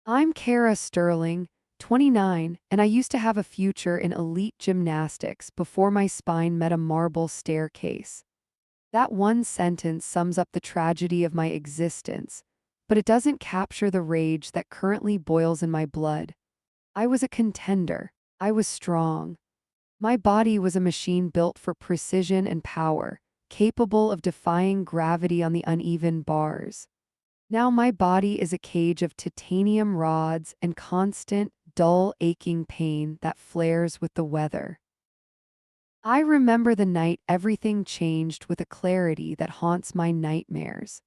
I'm Kara Sterling, 29, and I used to have a future in elite gymnastics before my spine met a marble staircase. That one sentence sums up the tragedy of my existence, but it doesn't capture the rage that currently boils in my blood. I was a contender. I was strong. My body was a machine built for precision and power, capable of defying gravity on the uneven bars. Now my body is a cage of titanium rods and constant, dull, aching pain that flares with the weather. I remember the night everything changed with a clarity that haunts my nightmares.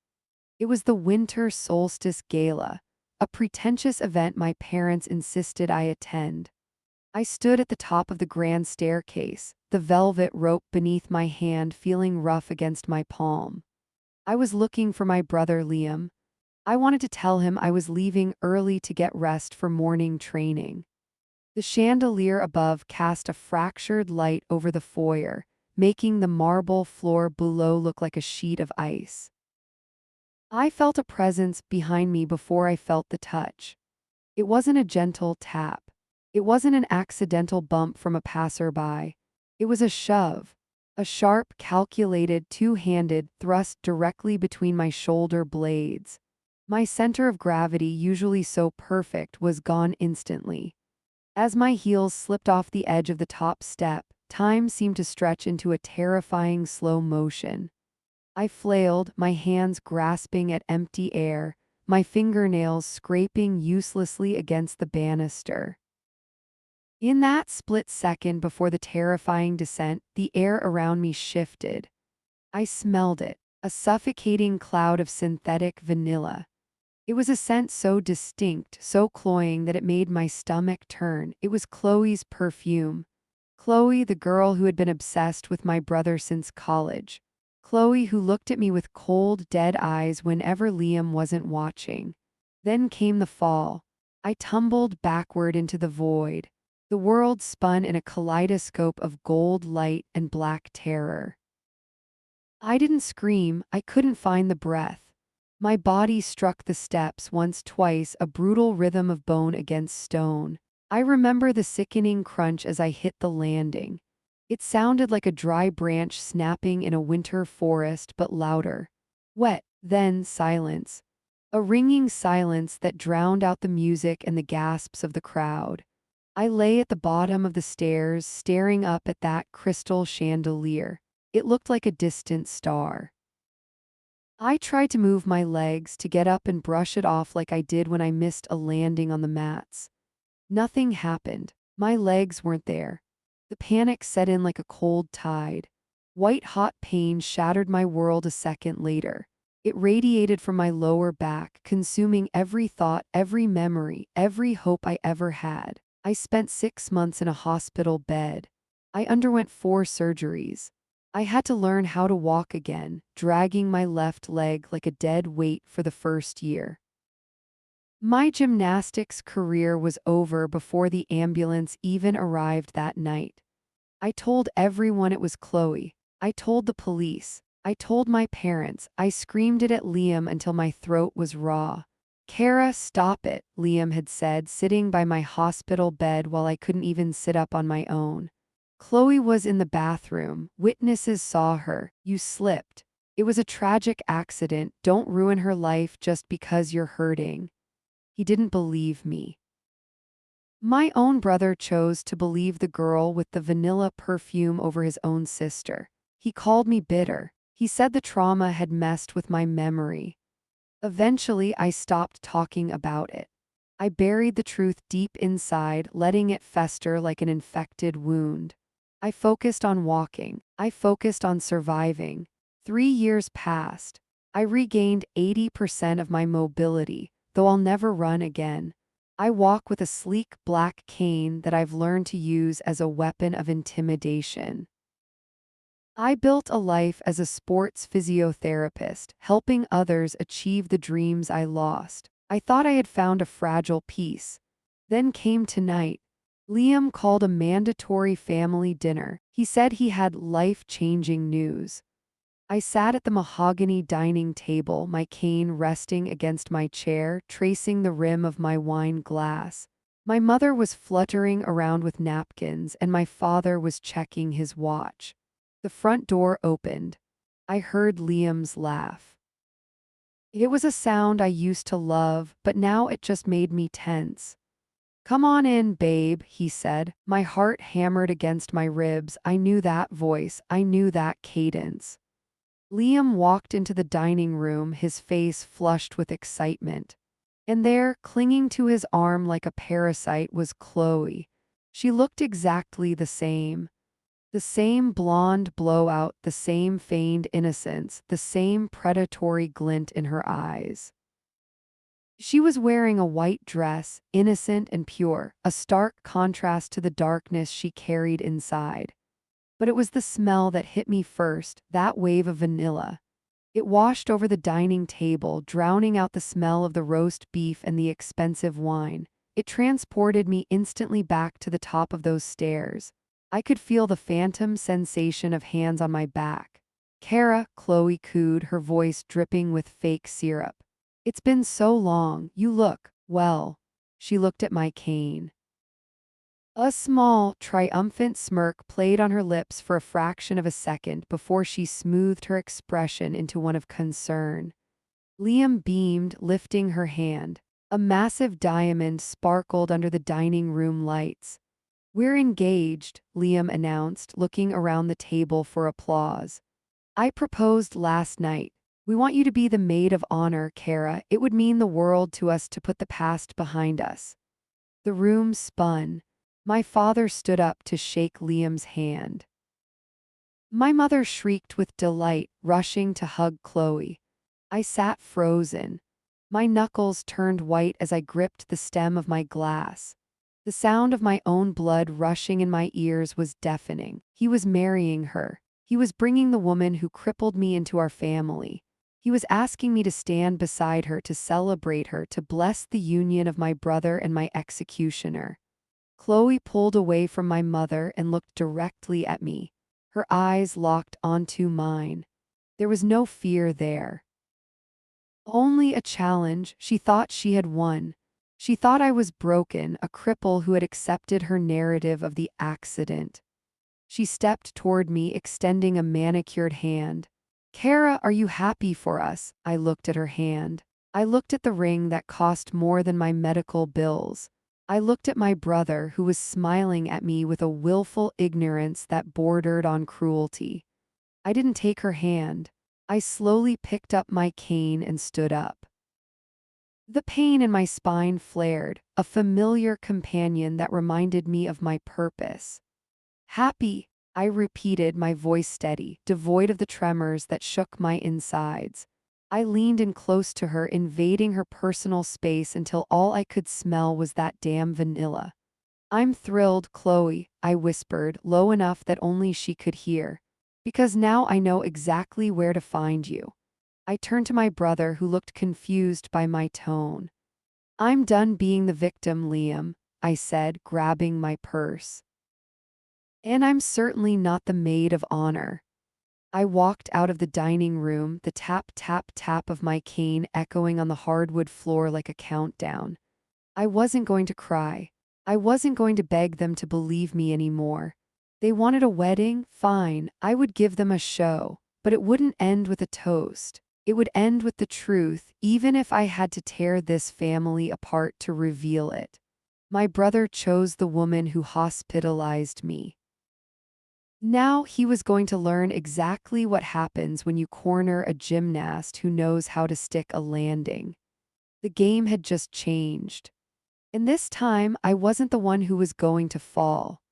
It was the winter solstice gala, a pretentious event my parents insisted I attend. I stood at the top of the grand staircase, the velvet rope beneath my hand feeling rough against my palm. I was looking for my brother Liam. I wanted to tell him I was leaving early to get rest for morning training. The chandelier above cast a fractured light over the foyer, making the marble floor below look like a sheet of ice. I felt a presence behind me before I felt the touch. It wasn't a gentle tap. It wasn't an accidental bump from a passerby. It was a shove, a sharp, calculated, two-handed thrust directly between my shoulder blades. My center of gravity, usually so perfect, was gone instantly. As my heels slipped off the edge of the top step, time seemed to stretch into a terrifying slow motion. I flailed, my hands grasping at empty air, my fingernails scraping uselessly against the banister. In that split second before the terrifying descent, the air around me shifted. I smelled it, a suffocating cloud of synthetic vanilla. It was a scent so distinct, so cloying that it made my stomach turn. It was Chloe's perfume. Chloe, the girl who had been obsessed with my brother since college. Chloe, who looked at me with cold, dead eyes whenever Liam wasn't watching. Then came the fall. I tumbled backward into the void. The world spun in a kaleidoscope of gold light and black terror. I didn't scream, I couldn't find the breath. My body struck the steps once, twice, a brutal rhythm of bone against stone. I remember the sickening crunch as I hit the landing. It sounded like a dry branch snapping in a winter forest, but louder. Wet, then silence. A ringing silence that drowned out the music and the gasps of the crowd. I lay at the bottom of the stairs, staring up at that crystal chandelier. It looked like a distant star. I tried to move my legs to get up and brush it off like I did when I missed a landing on the mats. Nothing happened. My legs weren't there. The panic set in like a cold tide. White-hot pain shattered my world a second later. It radiated from my lower back, consuming every thought, every memory, every hope I ever had. I spent 6 months in a hospital bed. I underwent 4 surgeries. I had to learn how to walk again, dragging my left leg like a dead weight for the first year. My gymnastics career was over before the ambulance even arrived that night. I told everyone it was Chloe. I told the police. I told my parents. I screamed it at Liam until my throat was raw. Kara, stop it, Liam had said, sitting by my hospital bed while I couldn't even sit up on my own. Chloe was in the bathroom. Witnesses saw her. You slipped. It was a tragic accident. Don't ruin her life just because you're hurting. He didn't believe me. My own brother chose to believe the girl with the vanilla perfume over his own sister. He called me bitter. He said the trauma had messed with my memory. Eventually, I stopped talking about it. I buried the truth deep inside, letting it fester like an infected wound. I focused on walking. I focused on surviving. 3 years passed. I regained 80% of my mobility, though I'll never run again. I walk with a sleek black cane that I've learned to use as a weapon of intimidation. I built a life as a sports physiotherapist, helping others achieve the dreams I lost. I thought I had found a fragile piece. Then came tonight. Liam called a mandatory family dinner. He said he had life-changing news. I sat at the mahogany dining table, my cane resting against my chair, tracing the rim of my wine glass. My mother was fluttering around with napkins, and my father was checking his watch. The front door opened. I heard Liam's laugh. It was a sound I used to love, but now it just made me tense. "Come on in, babe," he said. My heart hammered against my ribs. I knew that voice. I knew that cadence. Liam walked into the dining room, his face flushed with excitement. And there, clinging to his arm like a parasite, was Chloe. She looked exactly the same. The same blonde blowout, the same feigned innocence, the same predatory glint in her eyes. She was wearing a white dress, innocent and pure, a stark contrast to the darkness she carried inside. But it was the smell that hit me first, that wave of vanilla. It washed over the dining table, drowning out the smell of the roast beef and the expensive wine. It transported me instantly back to the top of those stairs. I could feel the phantom sensation of hands on my back. "Kara," Chloe cooed, her voice dripping with fake syrup. "It's been so long, you look, well." She looked at my cane. A small, triumphant smirk played on her lips for a fraction of a second before she smoothed her expression into one of concern. Liam beamed, lifting her hand. A massive diamond sparkled under the dining room lights. "We're engaged," Liam announced, looking around the table for applause. "I proposed last night. We want you to be the maid of honor, Kara. It would mean the world to us to put the past behind us." The room spun. My father stood up to shake Liam's hand. My mother shrieked with delight, rushing to hug Chloe. I sat frozen. My knuckles turned white as I gripped the stem of my glass. The sound of my own blood rushing in my ears was deafening. He was marrying her. He was bringing the woman who crippled me into our family. He was asking me to stand beside her, to celebrate her, to bless the union of my brother and my executioner. Chloe pulled away from my mother and looked directly at me. Her eyes locked onto mine. There was no fear there. Only a challenge. She thought she had won. She thought I was broken, a cripple who had accepted her narrative of the accident. She stepped toward me, extending a manicured hand. "Kara, are you happy for us?" I looked at her hand. I looked at the ring that cost more than my medical bills. I looked at my brother, who was smiling at me with a willful ignorance that bordered on cruelty. I didn't take her hand. I slowly picked up my cane and stood up. The pain in my spine flared, a familiar companion that reminded me of my purpose. "Happy," I repeated, my voice steady, devoid of the tremors that shook my insides. I leaned in close to her, invading her personal space until all I could smell was that damn vanilla. "I'm thrilled, Chloe," I whispered, low enough that only she could hear. "Because now I know exactly where to find you." I turned to my brother, who looked confused by my tone. "I'm done being the victim, Liam," I said, grabbing my purse. "And I'm certainly not the maid of honor." I walked out of the dining room, the tap, tap, tap of my cane echoing on the hardwood floor like a countdown. I wasn't going to cry. I wasn't going to beg them to believe me anymore. They wanted a wedding? Fine, I would give them a show. But it wouldn't end with a toast. It would end with the truth, even if I had to tear this family apart to reveal it. My brother chose the woman who hospitalized me. Now he was going to learn exactly what happens when you corner a gymnast who knows how to stick a landing. The game had just changed. And this time, I wasn't the one who was going to fall.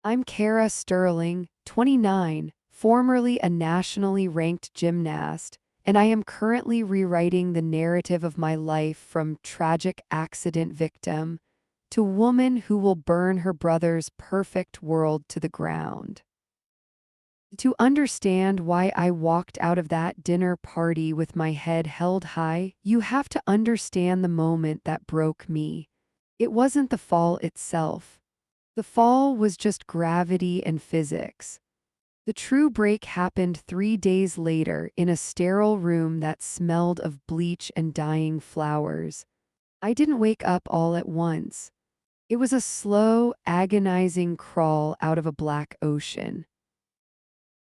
I'm Kara Sterling, 29, formerly a nationally ranked gymnast, and I am currently rewriting the narrative of my life from tragic accident victim to woman who will burn her brother's perfect world to the ground. To understand why I walked out of that dinner party with my head held high, you have to understand the moment that broke me. It wasn't the fall itself. The fall was just gravity and physics. The true break happened 3 days later in a sterile room that smelled of bleach and dying flowers. I didn't wake up all at once. It was a slow, agonizing crawl out of a black ocean.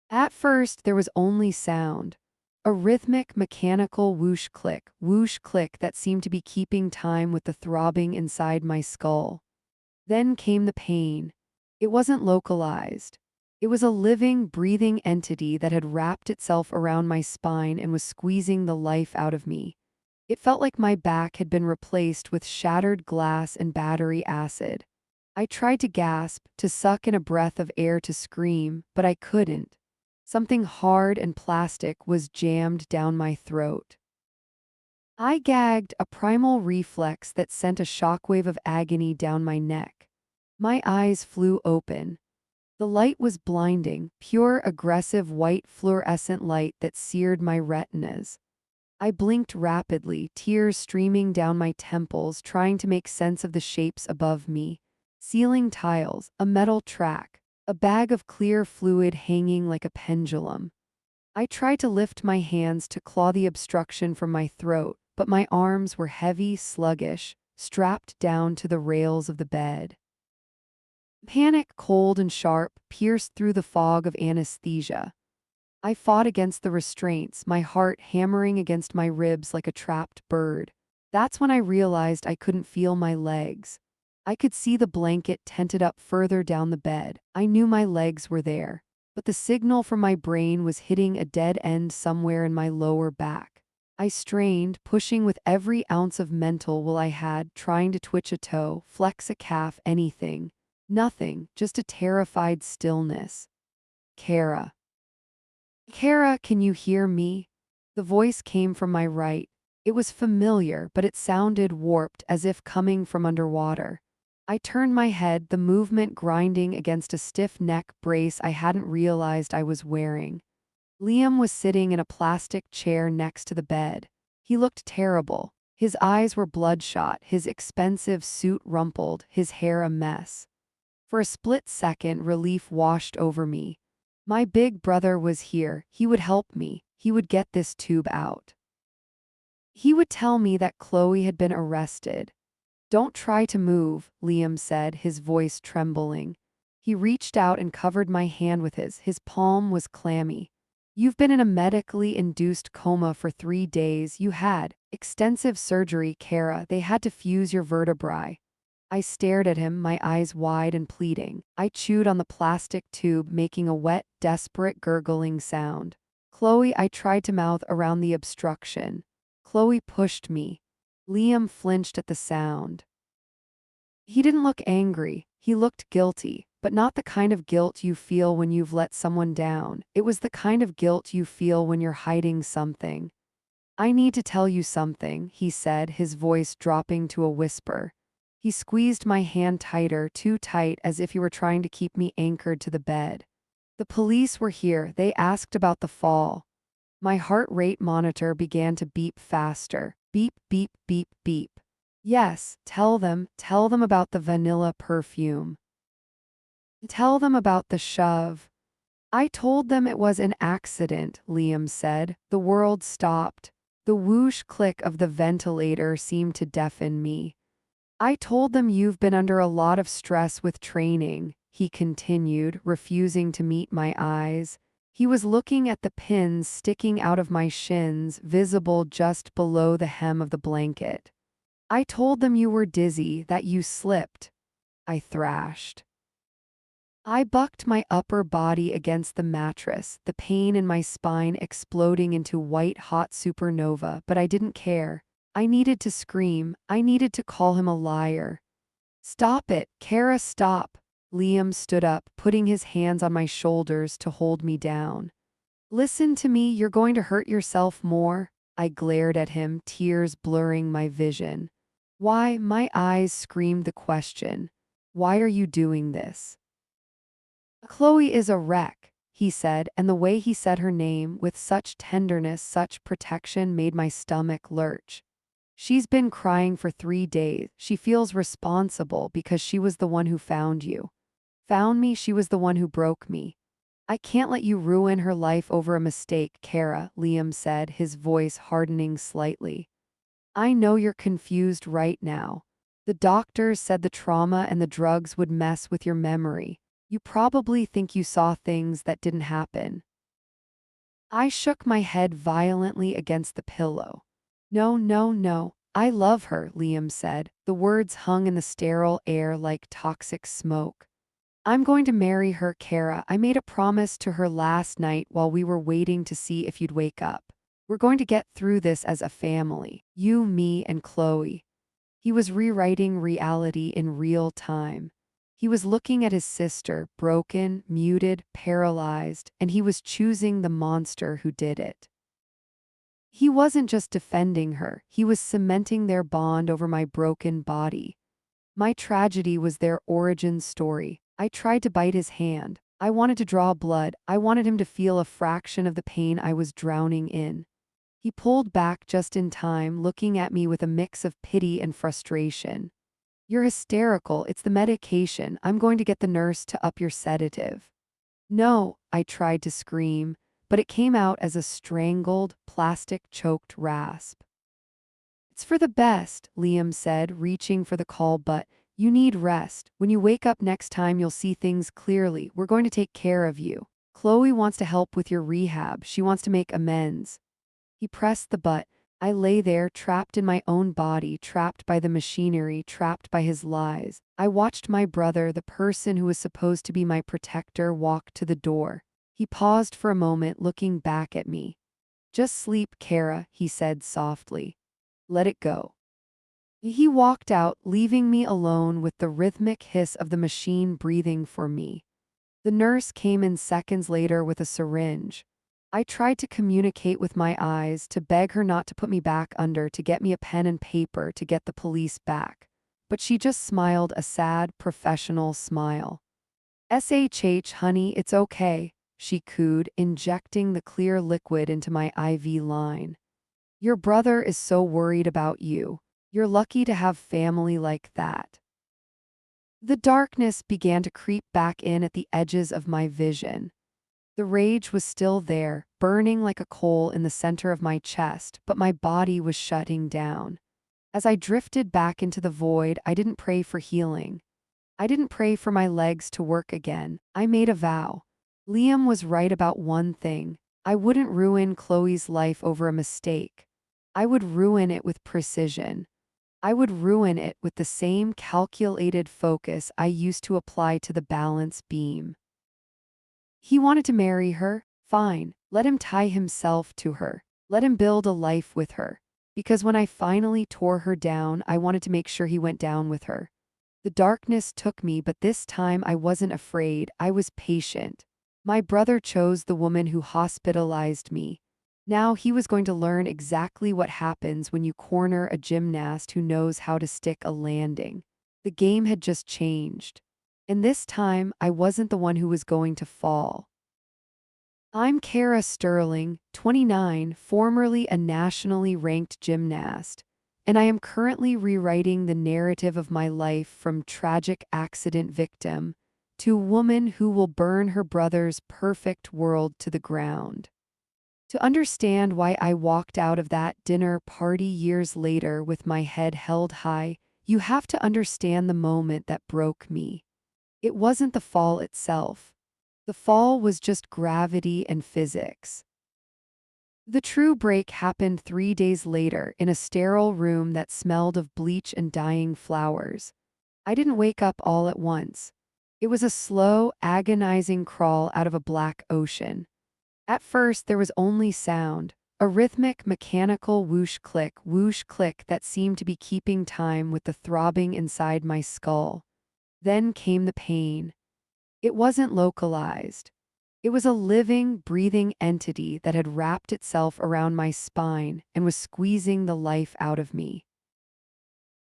At first, there was only sound. A rhythmic, mechanical whoosh click that seemed to be keeping time with the throbbing inside my skull. Then came the pain. It wasn't localized. It was a living, breathing entity that had wrapped itself around my spine and was squeezing the life out of me. It felt like my back had been replaced with shattered glass and battery acid. I tried to gasp, to suck in a breath of air to scream, but I couldn't. Something hard and plastic was jammed down my throat. I gagged, a primal reflex that sent a shockwave of agony down my neck. My eyes flew open. The light was blinding, pure aggressive white fluorescent light that seared my retinas. I blinked rapidly, tears streaming down my temples, trying to make sense of the shapes above me. Ceiling tiles, a metal track, a bag of clear fluid hanging like a pendulum. I tried to lift my hands to claw the obstruction from my throat, but my arms were heavy, sluggish, strapped down to the rails of the bed. Panic, cold and sharp, pierced through the fog of anesthesia. I fought against the restraints, my heart hammering against my ribs like a trapped bird. That's when I realized I couldn't feel my legs. I could see the blanket tented up further down the bed. I knew my legs were there, but the signal from my brain was hitting a dead end somewhere in my lower back. I strained, pushing with every ounce of mental will I had, trying to twitch a toe, flex a calf, anything. Nothing, just a terrified stillness. Kara. Kara, can you hear me? The voice came from my right. It was familiar, but it sounded warped, as if coming from underwater. I turned my head, the movement grinding against a stiff neck brace I hadn't realized I was wearing. Liam was sitting in a plastic chair next to the bed. He looked terrible. His eyes were bloodshot, his expensive suit rumpled, his hair a mess. For a split second, relief washed over me. My big brother was here. He would help me. He would get this tube out. He would tell me that Chloe had been arrested. Don't try to move, Liam said, his voice trembling. He reached out and covered my hand with his. His palm was clammy. You've been in a medically induced coma for 3 days. You had extensive surgery, Kara. They had to fuse your vertebrae. I stared at him, my eyes wide and pleading. I chewed on the plastic tube, making a wet, desperate gurgling sound. Chloe, I tried to mouth around the obstruction. Chloe pushed me. Liam flinched at the sound. He didn't look angry. He looked guilty, but not the kind of guilt you feel when you've let someone down. It was the kind of guilt you feel when you're hiding something. I need to tell you something, he said, his voice dropping to a whisper. He squeezed my hand tighter, too tight, as if he were trying to keep me anchored to the bed. The police were here. They asked about the fall. My heart rate monitor began to beep faster. Beep, beep, beep, beep. Yes, tell them about the vanilla perfume. Tell them about the shove. I told them it was an accident, Liam said. The world stopped. The whoosh click of the ventilator seemed to deafen me. I told them you've been under a lot of stress with training, he continued, refusing to meet my eyes. He was looking at the pins sticking out of my shins, visible just below the hem of the blanket. I told them you were dizzy, that you slipped. I thrashed. I bucked my upper body against the mattress, the pain in my spine exploding into white-hot supernova, but I didn't care. I needed to scream. I needed to call him a liar. Stop it, Kara, stop. Liam stood up, putting his hands on my shoulders to hold me down. Listen to me, you're going to hurt yourself more. I glared at him, tears blurring my vision. Why? My eyes screamed the question. Why are you doing this? Chloe is a wreck, he said, and the way he said her name, with such tenderness, such protection, made my stomach lurch. She's been crying for 3 days. She feels responsible because she was the one who found you. Found me, she was the one who broke me. I can't let you ruin her life over a mistake, Kara, Liam said, his voice hardening slightly. I know you're confused right now. The doctors said the trauma and the drugs would mess with your memory. You probably think you saw things that didn't happen. I shook my head violently against the pillow. No, no, no. I love her, Liam said. The words hung in the sterile air like toxic smoke. I'm going to marry her, Kara. I made a promise to her last night while we were waiting to see if you'd wake up. We're going to get through this as a family. You, me, and Chloe. He was rewriting reality in real time. He was looking at his sister, broken, muted, paralyzed, and he was choosing the monster who did it. He wasn't just defending her, he was cementing their bond over my broken body. My tragedy was their origin story. I tried to bite his hand. I wanted to draw blood. I wanted him to feel a fraction of the pain I was drowning in. He pulled back just in time, looking at me with a mix of pity and frustration. You're hysterical. It's the medication. I'm going to get the nurse to up your sedative. No, I tried to scream, but it came out as a strangled, plastic-choked rasp. It's for the best, Liam said, reaching for the call, but you need rest. When you wake up next time, you'll see things clearly. We're going to take care of you. Chloe wants to help with your rehab. She wants to make amends. He pressed the button. I lay there, trapped in my own body, trapped by the machinery, trapped by his lies. I watched my brother, the person who was supposed to be my protector, walk to the door. He paused for a moment, looking back at me. Just sleep, Kara, he said softly. Let it go. He walked out, leaving me alone with the rhythmic hiss of the machine breathing for me. The nurse came in seconds later with a syringe. I tried to communicate with my eyes, to beg her not to put me back under, to get me a pen and paper, to get the police back. But she just smiled a sad, professional smile. "SHH, honey, it's okay," she cooed, injecting the clear liquid into my IV line. "Your brother is so worried about you. You're lucky to have family like that." The darkness began to creep back in at the edges of my vision. The rage was still there, burning like a coal in the center of my chest, but my body was shutting down. As I drifted back into the void, I didn't pray for healing. I didn't pray for my legs to work again. I made a vow. Liam was right about one thing. I wouldn't ruin Chloe's life over a mistake. I would ruin it with precision. I would ruin it with the same calculated focus I used to apply to the balance beam. He wanted to marry her? Fine, let him tie himself to her. Let him build a life with her. Because when I finally tore her down, I wanted to make sure he went down with her. The darkness took me, but this time I wasn't afraid, I was patient. My brother chose the woman who hospitalized me. Now he was going to learn exactly what happens when you corner a gymnast who knows how to stick a landing. The game had just changed. And this time, I wasn't the one who was going to fall. I'm Kara Sterling, 29, formerly a nationally ranked gymnast, and I am currently rewriting the narrative of my life from tragic accident victim to woman who will burn her brother's perfect world to the ground. To understand why I walked out of that dinner party years later with my head held high, you have to understand the moment that broke me. It wasn't the fall itself. The fall was just gravity and physics. The true break happened 3 days later in a sterile room that smelled of bleach and dying flowers. I didn't wake up all at once. It was a slow, agonizing crawl out of a black ocean. At first, there was only sound, a rhythmic, mechanical whoosh click that seemed to be keeping time with the throbbing inside my skull. Then came the pain. It wasn't localized. It was a living, breathing entity that had wrapped itself around my spine and was squeezing the life out of me.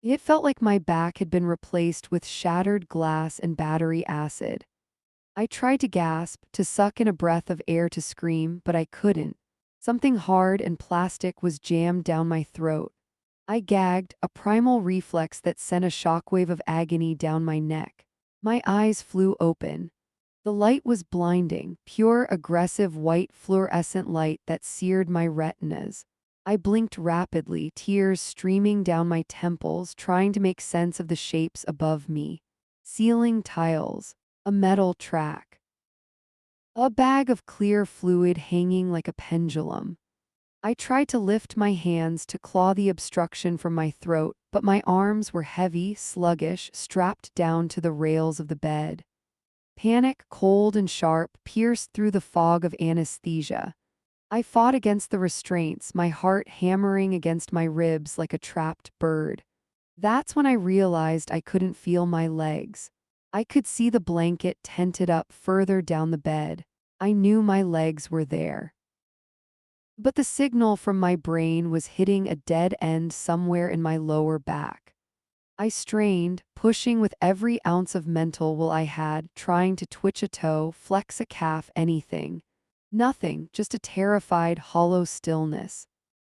It felt like my back had been replaced with shattered glass and battery acid. I tried to gasp, to suck in a breath of air, to scream, but I couldn't. Something hard and plastic was jammed down my throat. I gagged, a primal reflex that sent a shockwave of agony down my neck. My eyes flew open. The light was blinding, pure aggressive white fluorescent light that seared my retinas. I blinked rapidly, tears streaming down my temples, trying to make sense of the shapes above me. Ceiling tiles, a metal track, a bag of clear fluid hanging like a pendulum. I tried to lift my hands to claw the obstruction from my throat, but my arms were heavy, sluggish, strapped down to the rails of the bed. Panic, cold and sharp, pierced through the fog of anesthesia. I fought against the restraints, my heart hammering against my ribs like a trapped bird. That's when I realized I couldn't feel my legs. I could see the blanket tented up further down the bed. I knew my legs were there. But the signal from my brain was hitting a dead end somewhere in my lower back. I strained, pushing with every ounce of mental will I had, trying to twitch a toe, flex a calf, anything. Nothing, just a terrified, hollow stillness.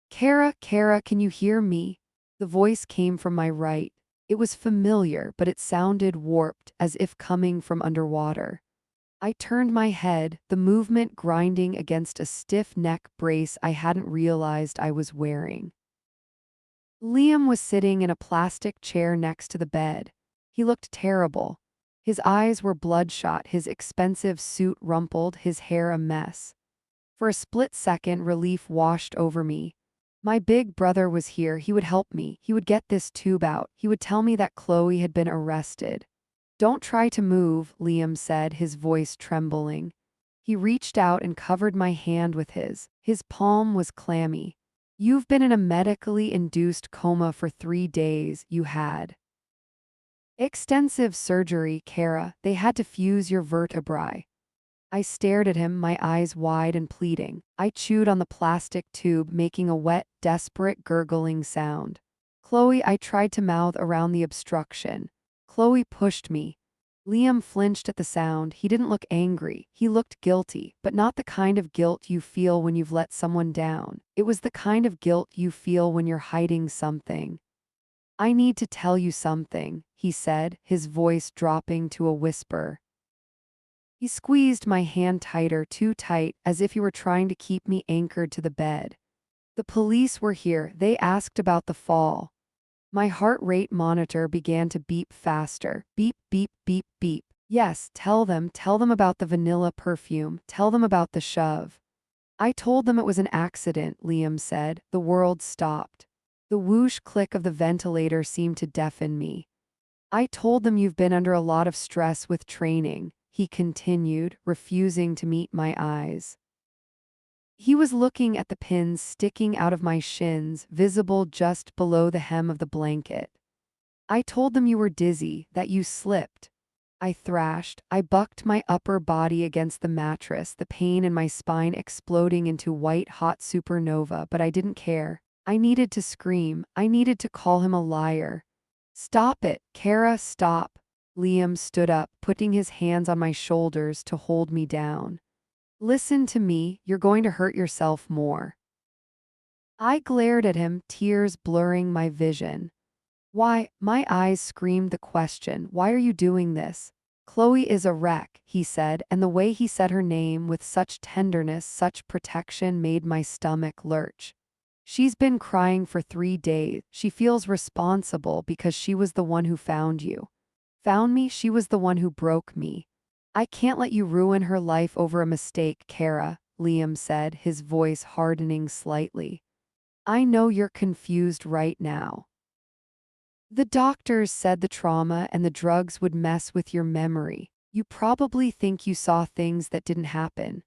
Kara, Kara, can you hear me? The voice came from my right. It was familiar, but it sounded warped, as if coming from underwater. I turned my head, the movement grinding against a stiff neck brace I hadn't realized I was wearing. Liam was sitting in a plastic chair next to the bed. He looked terrible. His eyes were bloodshot, his expensive suit rumpled, his hair a mess. For a split second, relief washed over me. My big brother was here, he would help me, he would get this tube out, he would tell me that Chloe had been arrested. Don't try to move, Liam said, his voice trembling. He reached out and covered my hand with his. His palm was clammy. You've been in a medically induced coma for 3 days, you had. Extensive surgery, Kara, they had to fuse your vertebrae. I stared at him, my eyes wide and pleading. I chewed on the plastic tube, making a wet, desperate gurgling sound. Chloe, I tried to mouth around the obstruction. Chloe pushed me. Liam flinched at the sound. He didn't look angry. He looked guilty, but not the kind of guilt you feel when you've let someone down. It was the kind of guilt you feel when you're hiding something. I need to tell you something, he said, his voice dropping to a whisper. He squeezed my hand tighter, too tight, as if he were trying to keep me anchored to the bed. The police were here. They asked about the fall. My heart rate monitor began to beep faster. Beep, beep, beep, beep. Yes, tell them about the vanilla perfume. Tell them about the shove. I told them it was an accident, Liam said. The world stopped. The whoosh click of the ventilator seemed to deafen me. I told them you've been under a lot of stress with training, he continued, refusing to meet my eyes. He was looking at the pins sticking out of my shins, visible just below the hem of the blanket. I told them you were dizzy, that you slipped. I thrashed. I bucked my upper body against the mattress, the pain in my spine exploding into white-hot supernova, but I didn't care. I needed to scream. I needed to call him a liar. Stop it, Kara, stop. Liam stood up, putting his hands on my shoulders to hold me down. Listen to me, you're going to hurt yourself more. I glared at him, tears blurring my vision. Why? My eyes screamed the question. Why are you doing this? Chloe is a wreck, he said, and the way he said her name with such tenderness, such protection made my stomach lurch. She's been crying for 3 days. She feels responsible because she was the one who found you. Found me, she was the one who broke me. I can't let you ruin her life over a mistake, Kara, Liam said, his voice hardening slightly. I know you're confused right now. The doctors said the trauma and the drugs would mess with your memory. You probably think you saw things that didn't happen.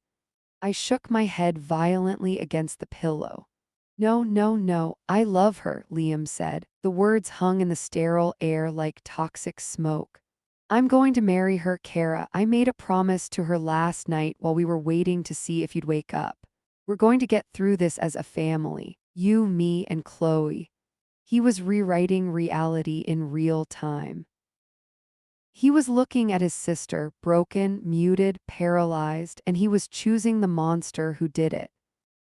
I shook my head violently against the pillow. No, no, no, I love her, Liam said. The words hung in the sterile air like toxic smoke. I'm going to marry her, Kara. I made a promise to her last night while we were waiting to see if you'd wake up. We're going to get through this as a family. You, me, and Chloe. He was rewriting reality in real time. He was looking at his sister, broken, muted, paralyzed, and he was choosing the monster who did it.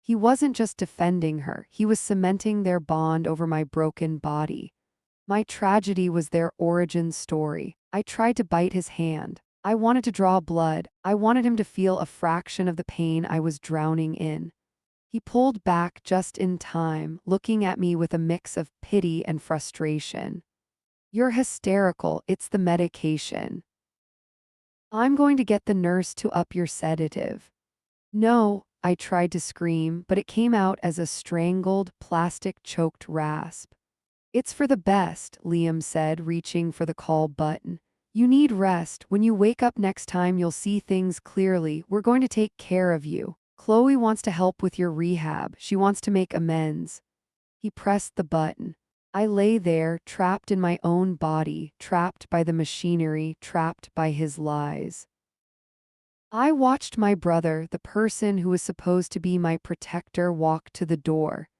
He wasn't just defending her, he was cementing their bond over my broken body. My tragedy was their origin story. I tried to bite his hand. I wanted to draw blood. I wanted him to feel a fraction of the pain I was drowning in. He pulled back just in time, looking at me with a mix of pity and frustration. You're hysterical, it's the medication. I'm going to get the nurse to up your sedative. No, I tried to scream, but it came out as a strangled, plastic-choked rasp. It's for the best, Liam said, reaching for the call button. You need rest. When you wake up next time, you'll see things clearly. We're going to take care of you. Chloe wants to help with your rehab. She wants to make amends. He pressed the button. I lay there, trapped in my own body, trapped by the machinery, trapped by his lies. I watched my brother, the person who was supposed to be my protector, walk to the door.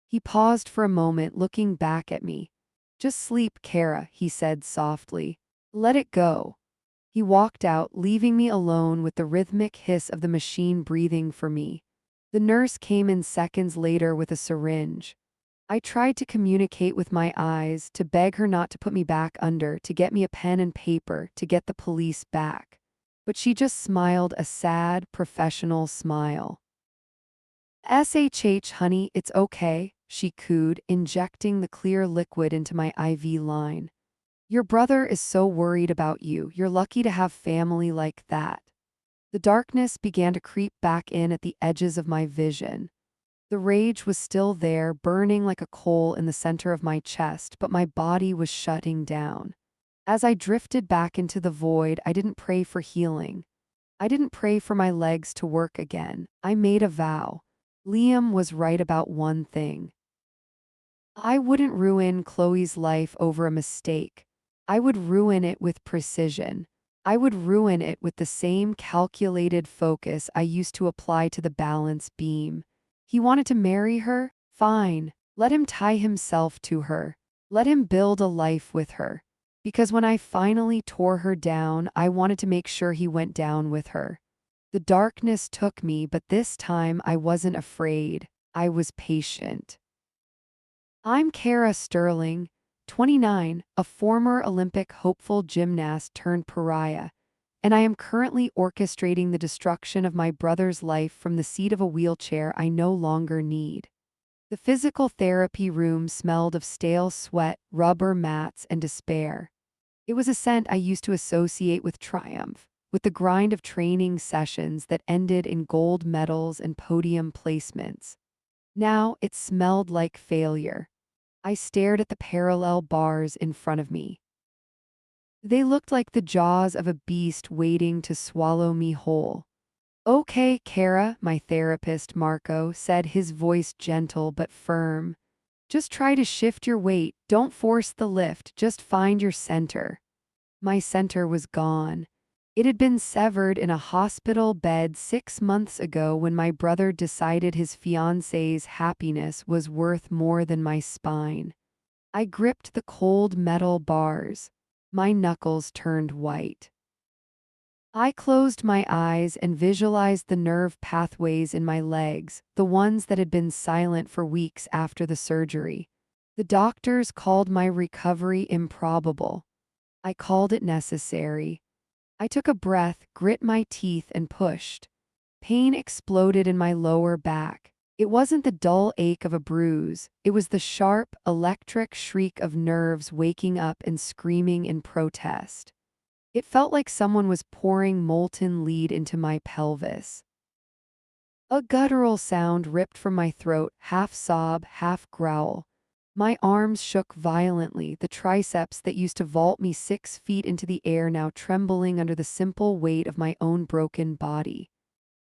He paused for a moment, looking back at me. Just sleep, Kara, he said softly. Let it go. He walked out, leaving me alone with the rhythmic hiss of the machine breathing for me. The nurse came in seconds later with a syringe. I tried to communicate with my eyes, to beg her not to put me back under, to get me a pen and paper, to get the police back. But she just smiled a sad, professional smile. SHH, honey, it's okay, she cooed, injecting the clear liquid into my IV line. Your brother is so worried about you. You're lucky to have family like that. The darkness began to creep back in at the edges of my vision. The rage was still there, burning like a coal in the center of my chest, but my body was shutting down. As I drifted back into the void, I didn't pray for healing. I didn't pray for my legs to work again. I made a vow. Liam was right about one thing. I wouldn't ruin Chloe's life over a mistake. I would ruin it with precision. I would ruin it with the same calculated focus I used to apply to the balance beam. He wanted to marry her? Fine. Let him tie himself to her. Let him build a life with her. Because when I finally tore her down, I wanted to make sure he went down with her. The darkness took me, but this time I wasn't afraid. I was patient. I'm Kara Sterling, 29, a former Olympic hopeful gymnast turned pariah, and I am currently orchestrating the destruction of my brother's life from the seat of a wheelchair I no longer need. The physical therapy room smelled of stale sweat, rubber mats, and despair. It was a scent I used to associate with triumph, with the grind of training sessions that ended in gold medals and podium placements. Now it smelled like failure. I stared at the parallel bars in front of me. They looked like the jaws of a beast waiting to swallow me whole. Okay, Kara, my therapist Marco said, his voice gentle but firm. Just try to shift your weight, don't force the lift, just find your center. My center was gone. It had been severed in a hospital bed 6 months ago when my brother decided his fiancée's happiness was worth more than my spine. I gripped the cold metal bars. My knuckles turned white. I closed my eyes and visualized the nerve pathways in my legs, the ones that had been silent for weeks after the surgery. The doctors called my recovery improbable. I called it necessary. I took a breath, grit my teeth, and pushed. Pain exploded in my lower back. It wasn't the dull ache of a bruise, it was the sharp, electric shriek of nerves waking up and screaming in protest. It felt like someone was pouring molten lead into my pelvis. A guttural sound ripped from my throat, half sob, half growl. My arms shook violently, the triceps that used to vault me 6 feet into the air now trembling under the simple weight of my own broken body.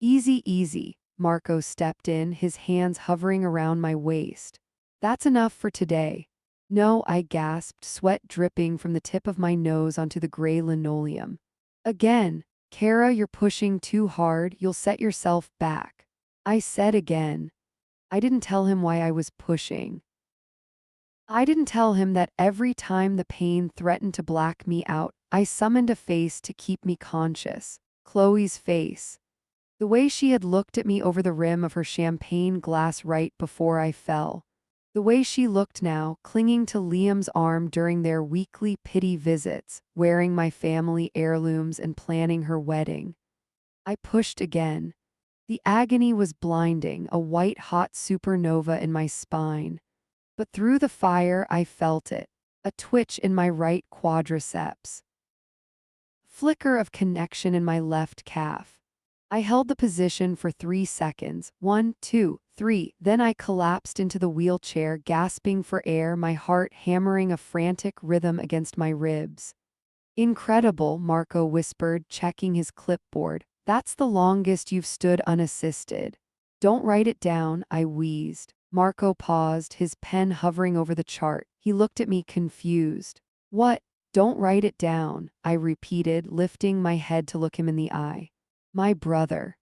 Easy, easy, Marco stepped in, his hands hovering around my waist. That's enough for today. No, I gasped, sweat dripping from the tip of my nose onto the gray linoleum. Again, Kara, you're pushing too hard, you'll set yourself back. I said again. I didn't tell him why I was pushing. I didn't tell him that every time the pain threatened to black me out, I summoned a face to keep me conscious. Chloe's face. The way she had looked at me over the rim of her champagne glass right before I fell. The way she looked now, clinging to Liam's arm during their weekly pity visits, wearing my family heirlooms and planning her wedding. I pushed again. The agony was blinding, a white-hot supernova in my spine. But through the fire I felt it, a twitch in my right quadriceps, flicker of connection in my left calf. I held the position for 3 seconds, 1, 2, 3, then I collapsed into the wheelchair, gasping for air, my heart hammering a frantic rhythm against my ribs. Incredible, Marco whispered, checking his clipboard. That's the longest you've stood unassisted. Don't write it down, I wheezed. Marco paused, his pen hovering over the chart. He looked at me confused. What? Don't write it down, I repeated, lifting my head to look him in the eye. My brother.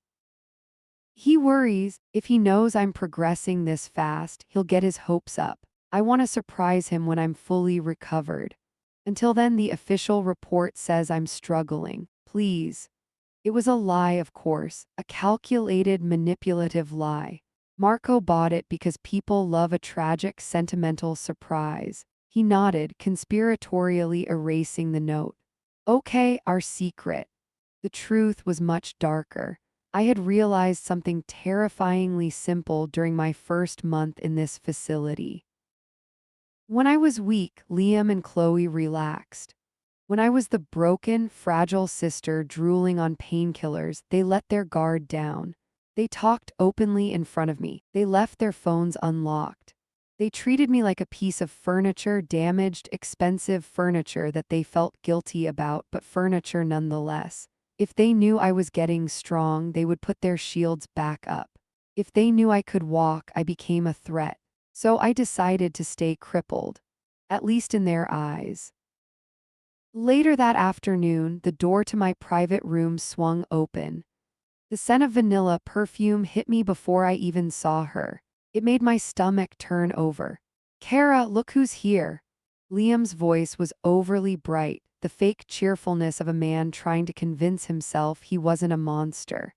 He worries, if he knows I'm progressing this fast, he'll get his hopes up. I want to surprise him when I'm fully recovered. Until then, the official report says I'm struggling. Please. It was a lie, of course, a calculated, manipulative lie. Marco bought it because people love a tragic, sentimental surprise. He nodded, conspiratorially erasing the note. Okay, our secret. The truth was much darker. I had realized something terrifyingly simple during my first month in this facility. When I was weak, Liam and Chloe relaxed. When I was the broken, fragile sister drooling on painkillers, they let their guard down. They talked openly in front of me. They left their phones unlocked. They treated me like a piece of furniture, damaged, expensive furniture that they felt guilty about, but furniture nonetheless. If they knew I was getting strong, they would put their shields back up. If they knew I could walk, I became a threat. So I decided to stay crippled, at least in their eyes. Later that afternoon, the door to my private room swung open. The scent of vanilla perfume hit me before I even saw her. It made my stomach turn over. Kara, look who's here. Liam's voice was overly bright, the fake cheerfulness of a man trying to convince himself he wasn't a monster.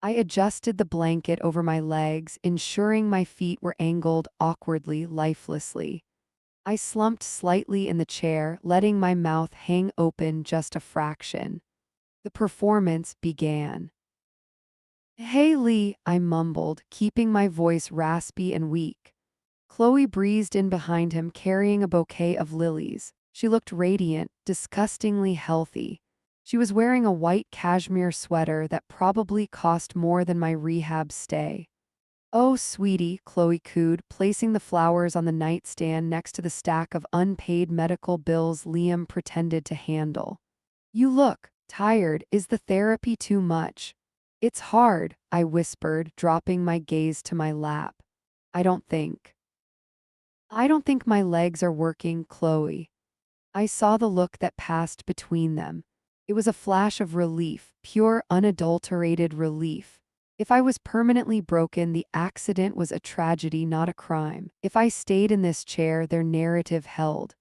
I adjusted the blanket over my legs, ensuring my feet were angled awkwardly, lifelessly. I slumped slightly in the chair, letting my mouth hang open just a fraction. The performance began. Hey Lee, I mumbled, keeping my voice raspy and weak. Chloe breezed in behind him, carrying a bouquet of lilies. She looked radiant, disgustingly healthy. She was wearing a white cashmere sweater that probably cost more than my rehab stay. Oh, sweetie, Chloe cooed, placing the flowers on the nightstand next to the stack of unpaid medical bills Liam pretended to handle. You look tired. Is the therapy too much? It's hard, I whispered, dropping my gaze to my lap. I don't think. I don't think my legs are working, Chloe. I saw the look that passed between them. It was a flash of relief, pure, unadulterated relief. If I was permanently broken, the accident was a tragedy, not a crime. If I stayed in this chair, their narrative held.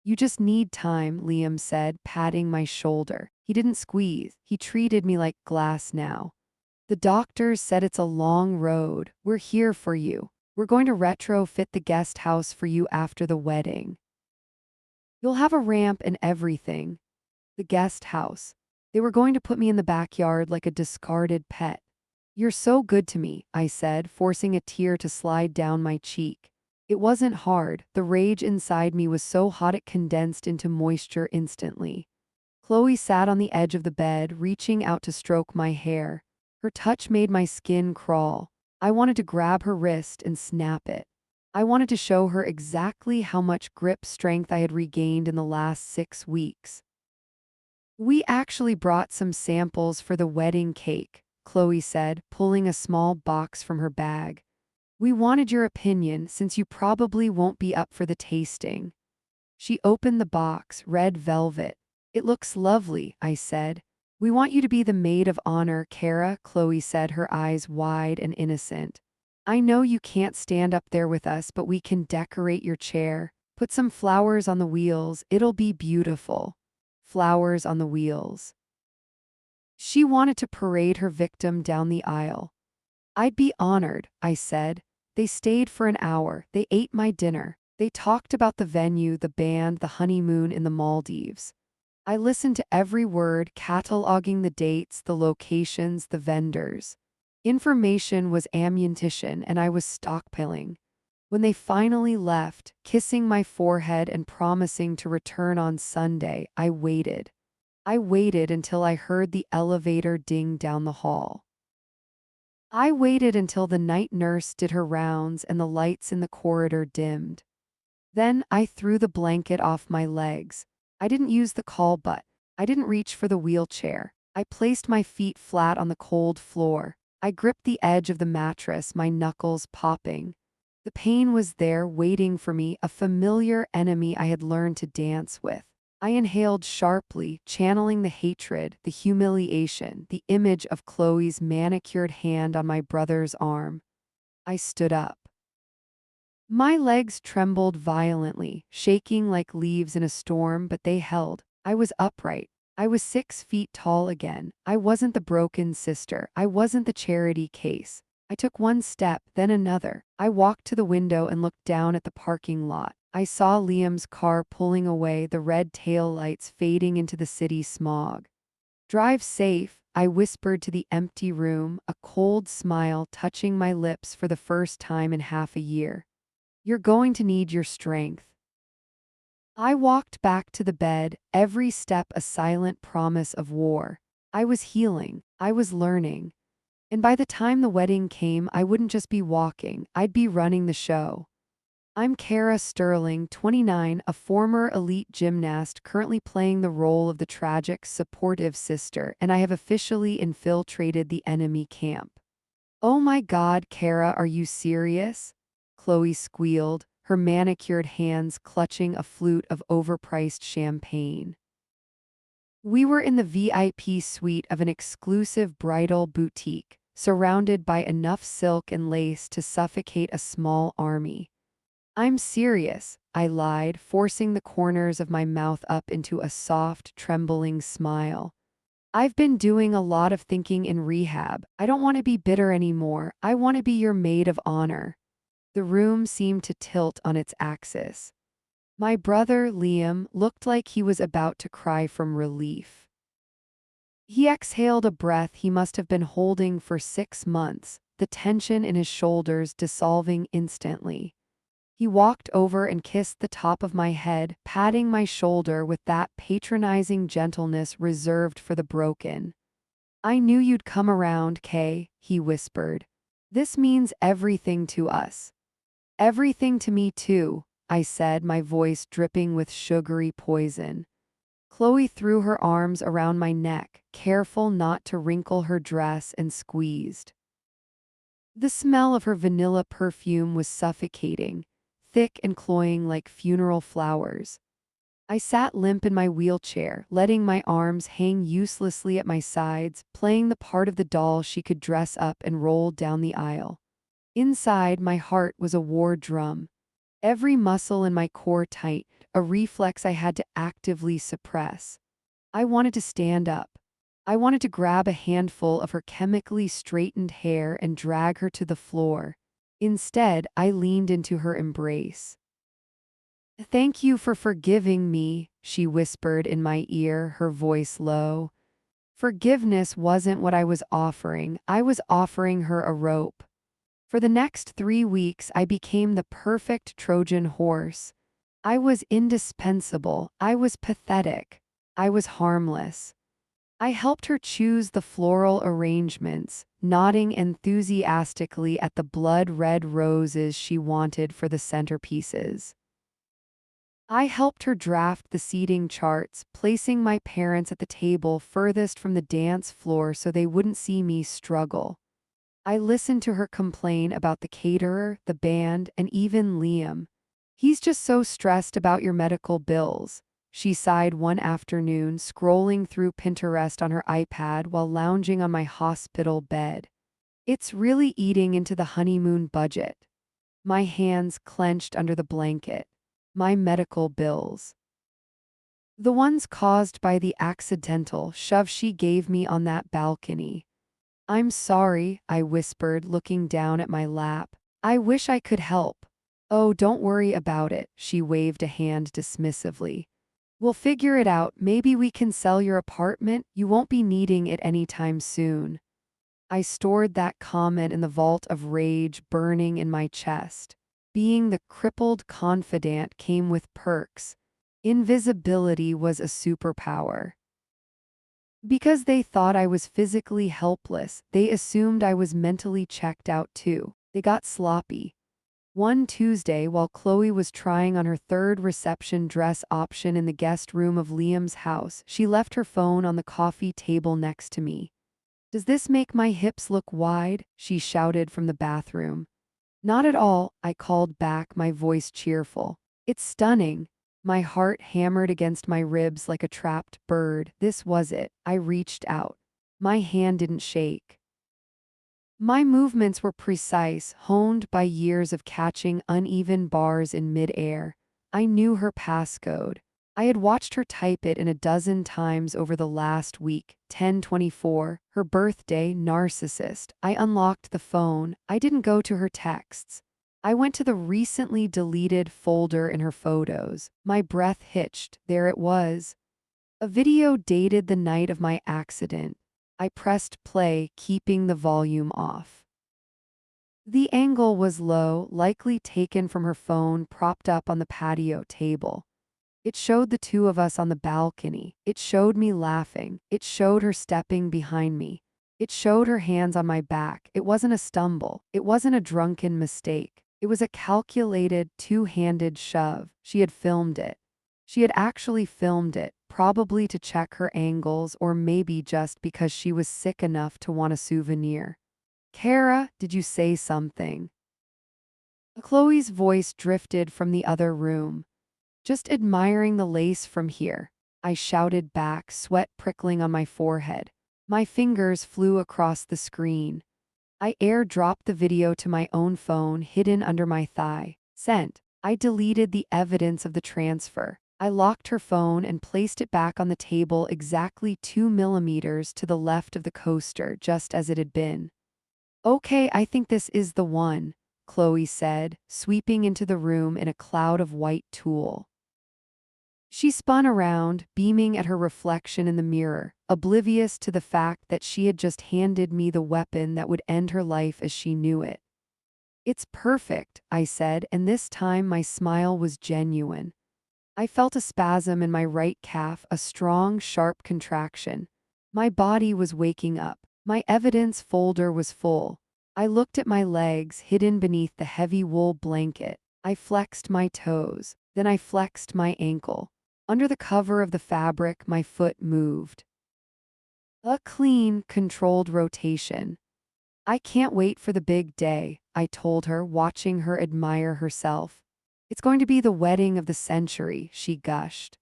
You just need time, Liam said, patting my shoulder. He didn't squeeze. He treated me like glass now. The doctors said it's a long road. We're here for you. We're going to retrofit the guest house for you after the wedding. You'll have a ramp and everything. The guest house. They were going to put me in the backyard like a discarded pet. You're so good to me, I said, forcing a tear to slide down my cheek. It wasn't hard. The rage inside me was so hot it condensed into moisture instantly. Chloe sat on the edge of the bed, reaching out to stroke my hair. Her touch made my skin crawl. I wanted to grab her wrist and snap it. I wanted to show her exactly how much grip strength I had regained in the last 6 weeks. We actually brought some samples for the wedding cake, Chloe said, pulling a small box from her bag. We wanted your opinion since you probably won't be up for the tasting. She opened the box, red velvet. It looks lovely, I said. We want you to be the maid of honor, Kara, Chloe said, her eyes wide and innocent. I know you can't stand up there with us, but we can decorate your chair. Put some flowers on the wheels. It'll be beautiful. Flowers on the wheels. She wanted to parade her victim down the aisle. I'd be honored, I said. They stayed for an hour, they ate my dinner. They talked about the venue, the band, the honeymoon in the Maldives. I listened to every word, cataloging the dates, the locations, the vendors. Information was ammunition, and I was stockpiling. When they finally left, kissing my forehead and promising to return on Sunday, I waited. I waited until I heard the elevator ding down the hall. I waited until the night nurse did her rounds and the lights in the corridor dimmed. Then I threw the blanket off my legs. I didn't use the call button. I didn't reach for the wheelchair. I placed my feet flat on the cold floor. I gripped the edge of the mattress, my knuckles popping. The pain was there waiting for me, a familiar enemy I had learned to dance with. I inhaled sharply, channeling the hatred, the humiliation, the image of Chloe's manicured hand on my brother's arm. I stood up. My legs trembled violently, shaking like leaves in a storm, but they held. I was upright. I was 6 feet tall again. I wasn't the broken sister. I wasn't the charity case. I took one step, then another. I walked to the window and looked down at the parking lot. I saw Liam's car pulling away, the red taillights fading into the city smog. "Drive safe," I whispered to the empty room, a cold smile touching my lips for the first time in half a year. "You're going to need your strength." I walked back to the bed, every step a silent promise of war. I was healing. I was learning. And by the time the wedding came, I wouldn't just be walking, I'd be running the show. I'm Kara Sterling, 29, a former elite gymnast currently playing the role of the tragic, supportive sister, and I have officially infiltrated the enemy camp. "Oh my God, Kara, are you serious?" Chloe squealed, her manicured hands clutching a flute of overpriced champagne. We were in the VIP suite of an exclusive bridal boutique, surrounded by enough silk and lace to suffocate a small army. "I'm serious," I lied, forcing the corners of my mouth up into a soft, trembling smile. "I've been doing a lot of thinking in rehab. I don't want to be bitter anymore. I want to be your maid of honor." The room seemed to tilt on its axis. My brother, Liam, looked like he was about to cry from relief. He exhaled a breath he must have been holding for 6 months, the tension in his shoulders dissolving instantly. He walked over and kissed the top of my head, patting my shoulder with that patronizing gentleness reserved for the broken. "I knew you'd come around, Kay," he whispered. "This means everything to us." "Everything to me too," I said, my voice dripping with sugary poison. Chloe threw her arms around my neck, careful not to wrinkle her dress, and squeezed. The smell of her vanilla perfume was suffocating, thick and cloying like funeral flowers. I sat limp in my wheelchair, letting my arms hang uselessly at my sides, playing the part of the doll she could dress up and roll down the aisle. Inside, my heart was a war drum. Every muscle in my core tight, a reflex I had to actively suppress. I wanted to stand up. I wanted to grab a handful of her chemically straightened hair and drag her to the floor. Instead, I leaned into her embrace. "Thank you for forgiving me," she whispered in my ear, her voice low. Forgiveness wasn't what I was offering. I was offering her a rope. For the next 3 weeks, I became the perfect Trojan horse. I was indispensable. I was pathetic. I was harmless. I helped her choose the floral arrangements, nodding enthusiastically at the blood-red roses she wanted for the centerpieces. I helped her draft the seating charts, placing my parents at the table furthest from the dance floor so they wouldn't see me struggle. I listened to her complain about the caterer, the band, and even Liam. "He's just so stressed about your medical bills," she sighed one afternoon, scrolling through Pinterest on her iPad while lounging on my hospital bed. "It's really eating into the honeymoon budget." My hands clenched under the blanket. My medical bills. The ones caused by the accidental shove she gave me on that balcony. "I'm sorry," I whispered, looking down at my lap. I wish I could help. Oh, don't worry about it, she waved a hand dismissively. We'll figure it out. Maybe we can sell your apartment. You won't be needing it anytime soon. I stored that comment in the vault of rage burning in my chest. Being the crippled confidant came with perks. Invisibility was a superpower. Because they thought I was physically helpless, they assumed I was mentally checked out too. They got sloppy. One Tuesday, while Chloe was trying on her third reception dress option in the guest room of Liam's house, she left her phone on the coffee table next to me. "Does this make my hips look wide?" she shouted from the bathroom. "Not at all," I called back, my voice cheerful. "It's stunning." My heart hammered against my ribs like a trapped bird. This was it. I reached out. My hand didn't shake. My movements were precise, honed by years of catching uneven bars in midair. I knew her passcode. I had watched her type it in a dozen times over the last week. 1024, her birthday, narcissist. I unlocked the phone. I didn't go to her texts. I went to the recently deleted folder in her photos. My breath hitched. There it was. A video dated the night of my accident. I pressed play, keeping the volume off. The angle was low, likely taken from her phone propped up on the patio table. It showed the two of us on the balcony. It showed me laughing. It showed her stepping behind me. It showed her hands on my back. It wasn't a stumble. It wasn't a drunken mistake. It was a calculated, two-handed shove. She had filmed it. She had actually filmed it, probably to check her angles or maybe just because she was sick enough to want a souvenir. "Kara, did you say something?" Chloe's voice drifted from the other room. "Just admiring the lace from here," I shouted back, sweat prickling on my forehead. My fingers flew across the screen. I airdropped the video to my own phone hidden under my thigh. Sent. I deleted the evidence of the transfer. I locked her phone and placed it back on the table exactly 2 millimeters to the left of the coaster, just as it had been. "Okay, I think this is the one," Chloe said, sweeping into the room in a cloud of white tulle. She spun around, beaming at her reflection in the mirror, oblivious to the fact that she had just handed me the weapon that would end her life as she knew it. "It's perfect," I said, and this time my smile was genuine. I felt a spasm in my right calf, a strong, sharp contraction. My body was waking up. My evidence folder was full. I looked at my legs, hidden beneath the heavy wool blanket. I flexed my toes. Then I flexed my ankle. Under the cover of the fabric, my foot moved. A clean, controlled rotation. "I can't wait for the big day," I told her, watching her admire herself. "It's going to be the wedding of the century," she gushed.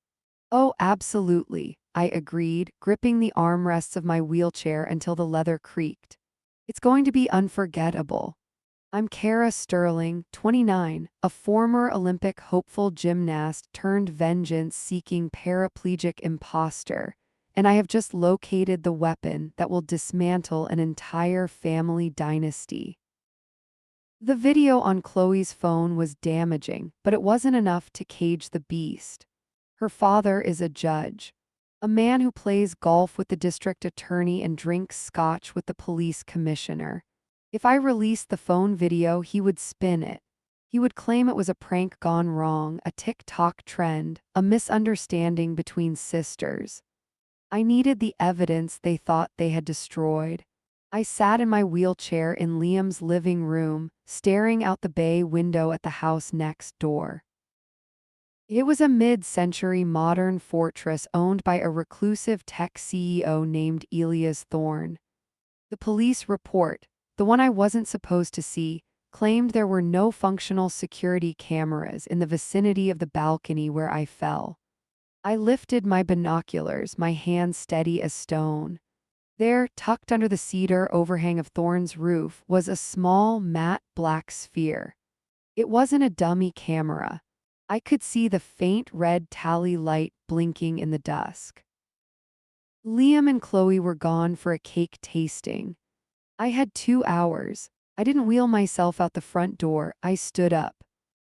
"Oh, absolutely," I agreed, gripping the armrests of my wheelchair until the leather creaked. "It's going to be unforgettable." I'm Kara Sterling, 29, a former Olympic hopeful gymnast turned vengeance-seeking paraplegic imposter, and I have just located the weapon that will dismantle an entire family dynasty. The video on Chloe's phone was damaging, but it wasn't enough to cage the beast. Her father is a judge, a man who plays golf with the district attorney and drinks scotch with the police commissioner. If I released the phone video, he would spin it. He would claim it was a prank gone wrong, a TikTok trend, a misunderstanding between sisters. I needed the evidence they thought they had destroyed. I sat in my wheelchair in Liam's living room, staring out the bay window at the house next door. It was a mid-century modern fortress owned by a reclusive tech CEO named Elias Thorne. The police report, the one I wasn't supposed to see, claimed there were no functional security cameras in the vicinity of the balcony where I fell. I lifted my binoculars, my hands steady as stone. There, tucked under the cedar overhang of Thorne's roof, was a small, matte black sphere. It wasn't a dummy camera. I could see the faint red tally light blinking in the dusk. Liam and Chloe were gone for a cake tasting. I had 2 hours. I didn't wheel myself out the front door, I stood up.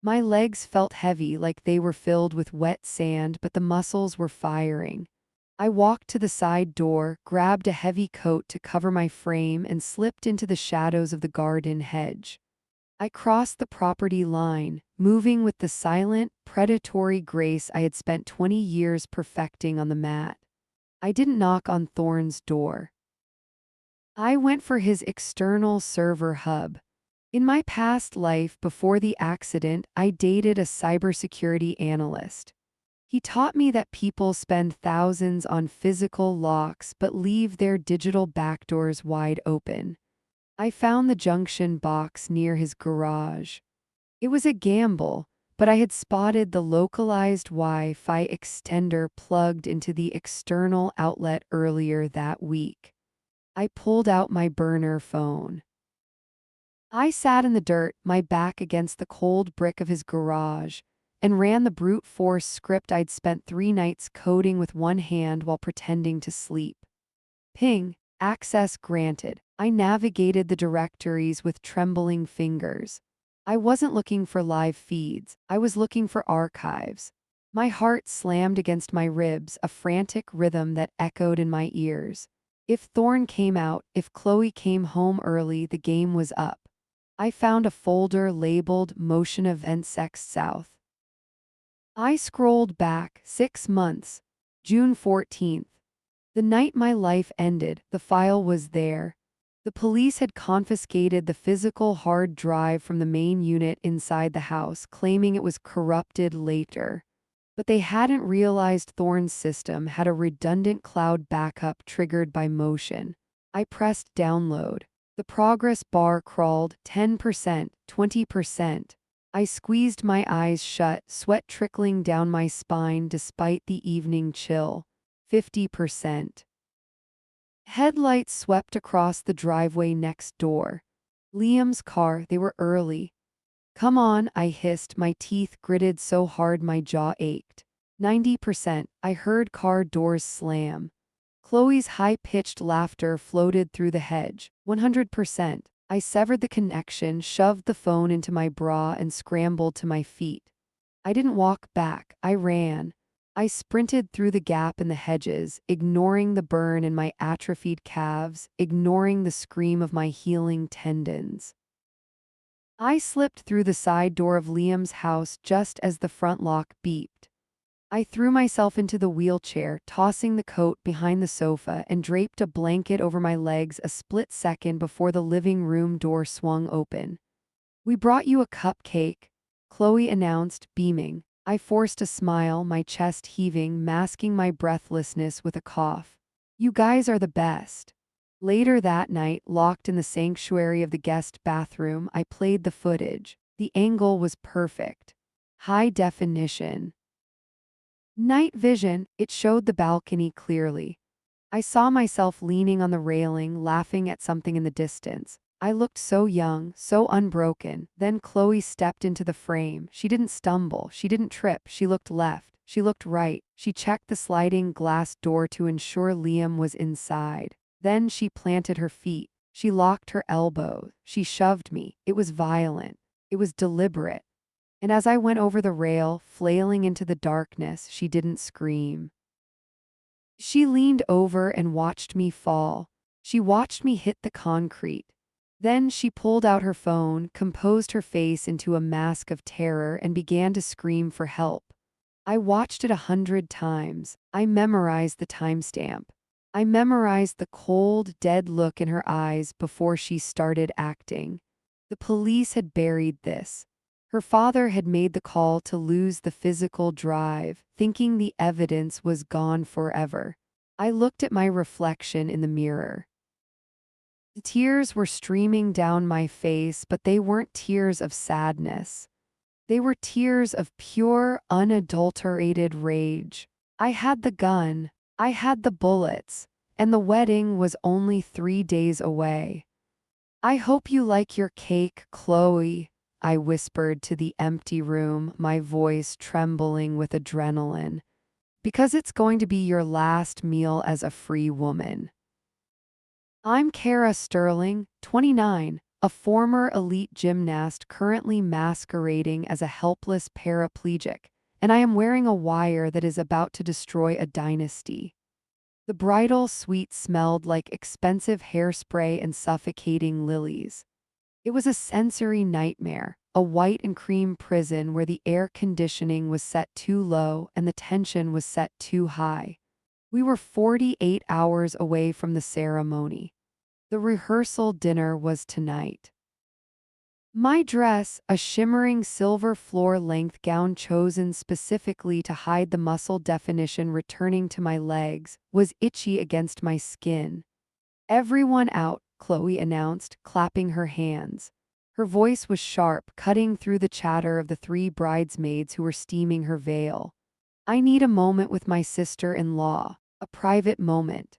My legs felt heavy like they were filled with wet sand, but the muscles were firing. I walked to the side door, grabbed a heavy coat to cover my frame, and slipped into the shadows of the garden hedge. I crossed the property line, moving with the silent, predatory grace I had spent 20 years perfecting on the mat. I didn't knock on Thorne's door. I went for his external server hub. In my past life before the accident, I dated a cybersecurity analyst. He taught me that people spend thousands on physical locks but leave their digital backdoors wide open. I found the junction box near his garage. It was a gamble, but I had spotted the localized Wi-Fi extender plugged into the external outlet earlier that week. I pulled out my burner phone. I sat in the dirt, my back against the cold brick of his garage, and ran the brute force script I'd spent 3 nights coding with one hand while pretending to sleep. Ping, access granted. I navigated the directories with trembling fingers. I wasn't looking for live feeds, I was looking for archives. My heart slammed against my ribs, a frantic rhythm that echoed in my ears. If Thorne came out, if Chloe came home early, the game was up. I found a folder labeled Motion Events X South. I scrolled back 6 months, June 14th. The night my life ended, the file was there. The police had confiscated the physical hard drive from the main unit inside the house, claiming it was corrupted later. But they hadn't realized Thorne's system had a redundant cloud backup triggered by motion. I pressed download. The progress bar crawled 10%, 20%. I squeezed my eyes shut, sweat trickling down my spine despite the evening chill. 50%. Headlights swept across the driveway next door. Liam's car, they were early. Come on, I hissed, my teeth gritted so hard my jaw ached. 90%, I heard car doors slam. Chloe's high-pitched laughter floated through the hedge. 100%. I severed the connection, shoved the phone into my bra, and scrambled to my feet. I didn't walk back, I ran. I sprinted through the gap in the hedges, ignoring the burn in my atrophied calves, ignoring the scream of my healing tendons. I slipped through the side door of Liam's house just as the front lock beeped. I threw myself into the wheelchair, tossing the coat behind the sofa, and draped a blanket over my legs a split second before the living room door swung open. "We brought you a cupcake," Chloe announced, beaming. I forced a smile, my chest heaving, masking my breathlessness with a cough. "You guys are the best." Later that night, locked in the sanctuary of the guest bathroom, I played the footage. The angle was perfect. High definition. Night vision, it showed the balcony clearly. I saw myself leaning on the railing, laughing at something in the distance. I looked so young, so unbroken. Then Chloe stepped into the frame. She didn't stumble, she didn't trip, she looked left, she looked right. She checked the sliding glass door to ensure Liam was inside. Then she planted her feet. She locked her elbows. She shoved me. It was violent. It was deliberate. And as I went over the rail, flailing into the darkness, she didn't scream. She leaned over and watched me fall. She watched me hit the concrete. Then she pulled out her phone, composed her face into a mask of terror, and began to scream for help. I watched it 100 times. I memorized the timestamp. I memorized the cold, dead look in her eyes before she started acting. The police had buried this. Her father had made the call to lose the physical drive, thinking the evidence was gone forever. I looked at my reflection in the mirror. The tears were streaming down my face, but they weren't tears of sadness. They were tears of pure, unadulterated rage. I had the gun, I had the bullets, and the wedding was only 3 days away. "I hope you like your cake, Chloe," I whispered to the empty room, my voice trembling with adrenaline. "Because it's going to be your last meal as a free woman." I'm Kara Sterling, 29, a former elite gymnast currently masquerading as a helpless paraplegic, and I am wearing a wire that is about to destroy a dynasty. The bridal suite smelled like expensive hairspray and suffocating lilies. It was a sensory nightmare, a white and cream prison where the air conditioning was set too low and the tension was set too high. We were 48 hours away from the ceremony. The rehearsal dinner was tonight. My dress, a shimmering silver floor-length gown chosen specifically to hide the muscle definition returning to my legs, was itchy against my skin. "Everyone out," Chloe announced, clapping her hands. Her voice was sharp, cutting through the chatter of the three bridesmaids who were steaming her veil. "I need a moment with my sister-in-law, a private moment."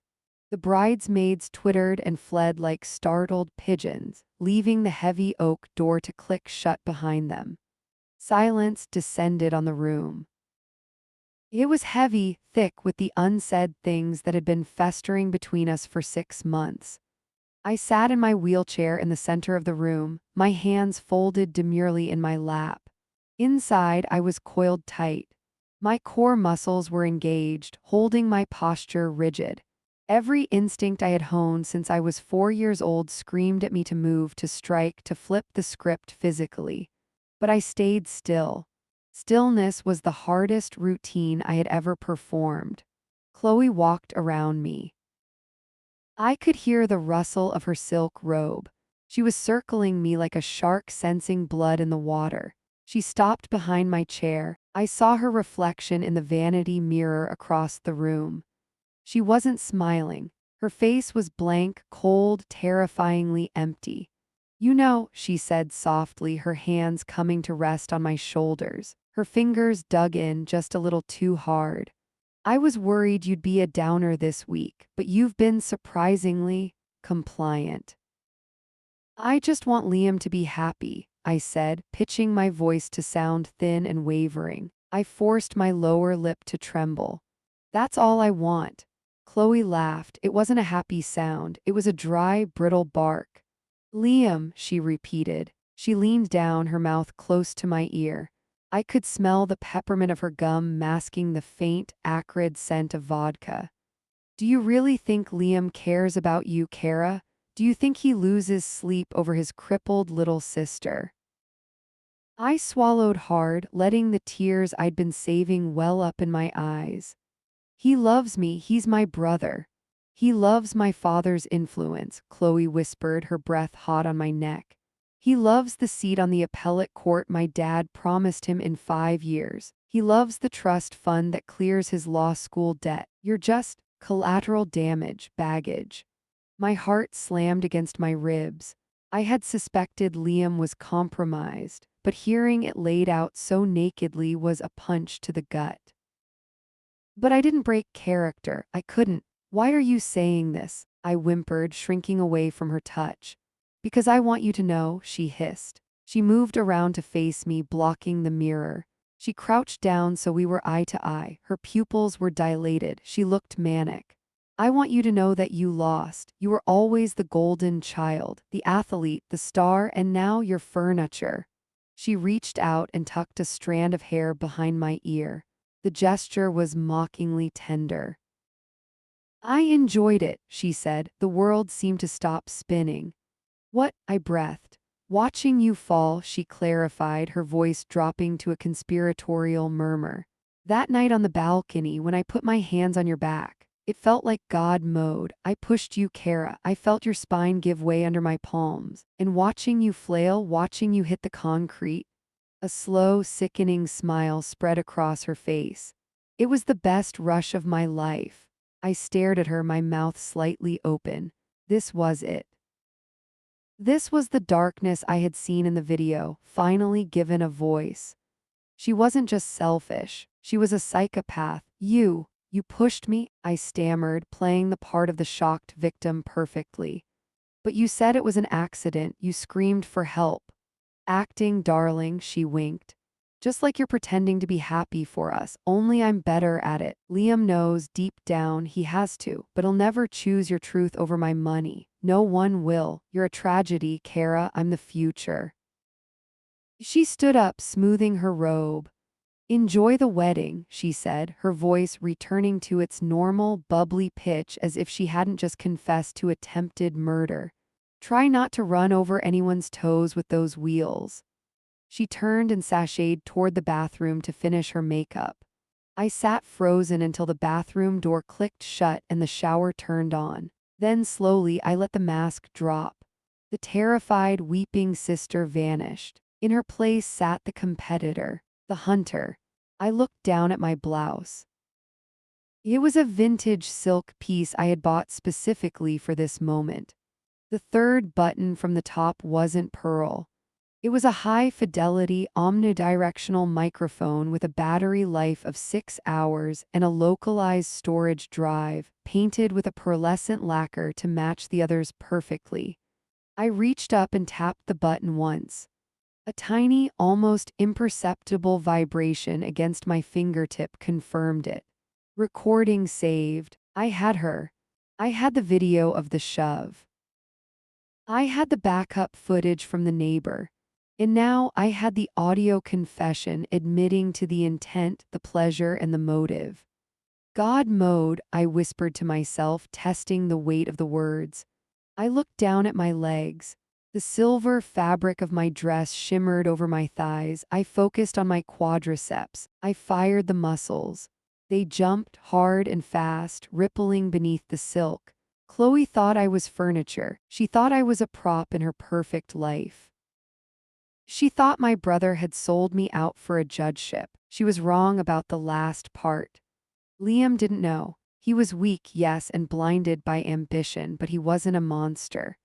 The bridesmaids twittered and fled like startled pigeons, leaving the heavy oak door to click shut behind them. Silence descended on the room. It was heavy, thick with the unsaid things that had been festering between us for 6 months. I sat in my wheelchair in the center of the room, my hands folded demurely in my lap. Inside, I was coiled tight. My core muscles were engaged, holding my posture rigid. Every instinct I had honed since I was 4 years old screamed at me to move, to strike, to flip the script physically. But I stayed still. Stillness was the hardest routine I had ever performed. Chloe walked around me. I could hear the rustle of her silk robe. She was circling me like a shark sensing blood in the water. She stopped behind my chair. I saw her reflection in the vanity mirror across the room. She wasn't smiling. Her face was blank, cold, terrifyingly empty. "You know," she said softly, her hands coming to rest on my shoulders. Her fingers dug in just a little too hard. "I was worried you'd be a downer this week, but you've been surprisingly compliant." "I just want Liam to be happy," I said, pitching my voice to sound thin and wavering. I forced my lower lip to tremble. "That's all I want." Chloe laughed. It wasn't a happy sound. It was a dry, brittle bark. "Liam," she repeated. She leaned down, her mouth close to my ear. I could smell the peppermint of her gum masking the faint, acrid scent of vodka. "Do you really think Liam cares about you, Kara? Do you think he loses sleep over his crippled little sister?" I swallowed hard, letting the tears I'd been saving well up in my eyes. "He loves me, he's my brother. He loves my father's influence," Chloe whispered, her breath hot on my neck. "He loves the seat on the appellate court my dad promised him in 5 years. He loves the trust fund that clears his law school debt. You're just collateral damage, baggage." My heart slammed against my ribs. I had suspected Liam was compromised, but hearing it laid out so nakedly was a punch to the gut. "But I didn't break character. I couldn't." "Why are you saying this?" I whimpered, shrinking away from her touch. "Because I want you to know," she hissed. She moved around to face me, blocking the mirror. She crouched down so we were eye to eye. Her pupils were dilated. She looked manic. "I want you to know that you lost. You were always the golden child, the athlete, the star, and now you're furniture." She reached out and tucked a strand of hair behind my ear. The gesture was mockingly tender. "I enjoyed it," she said. The world seemed to stop spinning. "What?" I breathed. "Watching you fall," she clarified, her voice dropping to a conspiratorial murmur. "That night on the balcony when I put my hands on your back, it felt like God mode. I pushed you, Kara. I felt your spine give way under my palms. And watching you flail, watching you hit the concrete." A slow, sickening smile spread across her face. "It was the best rush of my life." I stared at her, my mouth slightly open. This was it. This was the darkness I had seen in the video, finally given a voice. She wasn't just selfish. She was a psychopath. You pushed me," I stammered, playing the part of the shocked victim perfectly. "But you said it was an accident. You screamed for help." "Acting, darling," she winked. Just like you're pretending to be happy for us, only I'm better at it. Liam knows deep down he has to, but he'll never choose your truth over my money. No one will. You're a tragedy, Kara. I'm the future. She stood up, smoothing her robe. Enjoy the wedding, she said, her voice returning to its normal, bubbly pitch as if she hadn't just confessed to attempted murder. Try not to run over anyone's toes with those wheels. She turned and sashayed toward the bathroom to finish her makeup. I sat frozen until the bathroom door clicked shut and the shower turned on. Then slowly I let the mask drop. The terrified, weeping sister vanished. In her place sat the competitor, the hunter. I looked down at my blouse. It was a vintage silk piece I had bought specifically for this moment. The third button from the top wasn't pearl. It was a high-fidelity omnidirectional microphone with a battery life of 6 hours and a localized storage drive, painted with a pearlescent lacquer to match the others perfectly. I reached up and tapped the button once. A tiny, almost imperceptible vibration against my fingertip confirmed it. Recording saved. I had her. I had the video of the shove. I had the backup footage from the neighbor. And now I had the audio confession admitting to the intent, the pleasure, and the motive. God mode, I whispered to myself, testing the weight of the words. I looked down at my legs. The silver fabric of my dress shimmered over my thighs. I focused on my quadriceps. I fired the muscles. They jumped hard and fast, rippling beneath the silk. Chloe thought I was furniture. She thought I was a prop in her perfect life. She thought my brother had sold me out for a judgeship. She was wrong about the last part. Liam didn't know. He was weak, yes, and blinded by ambition, but he wasn't a monster.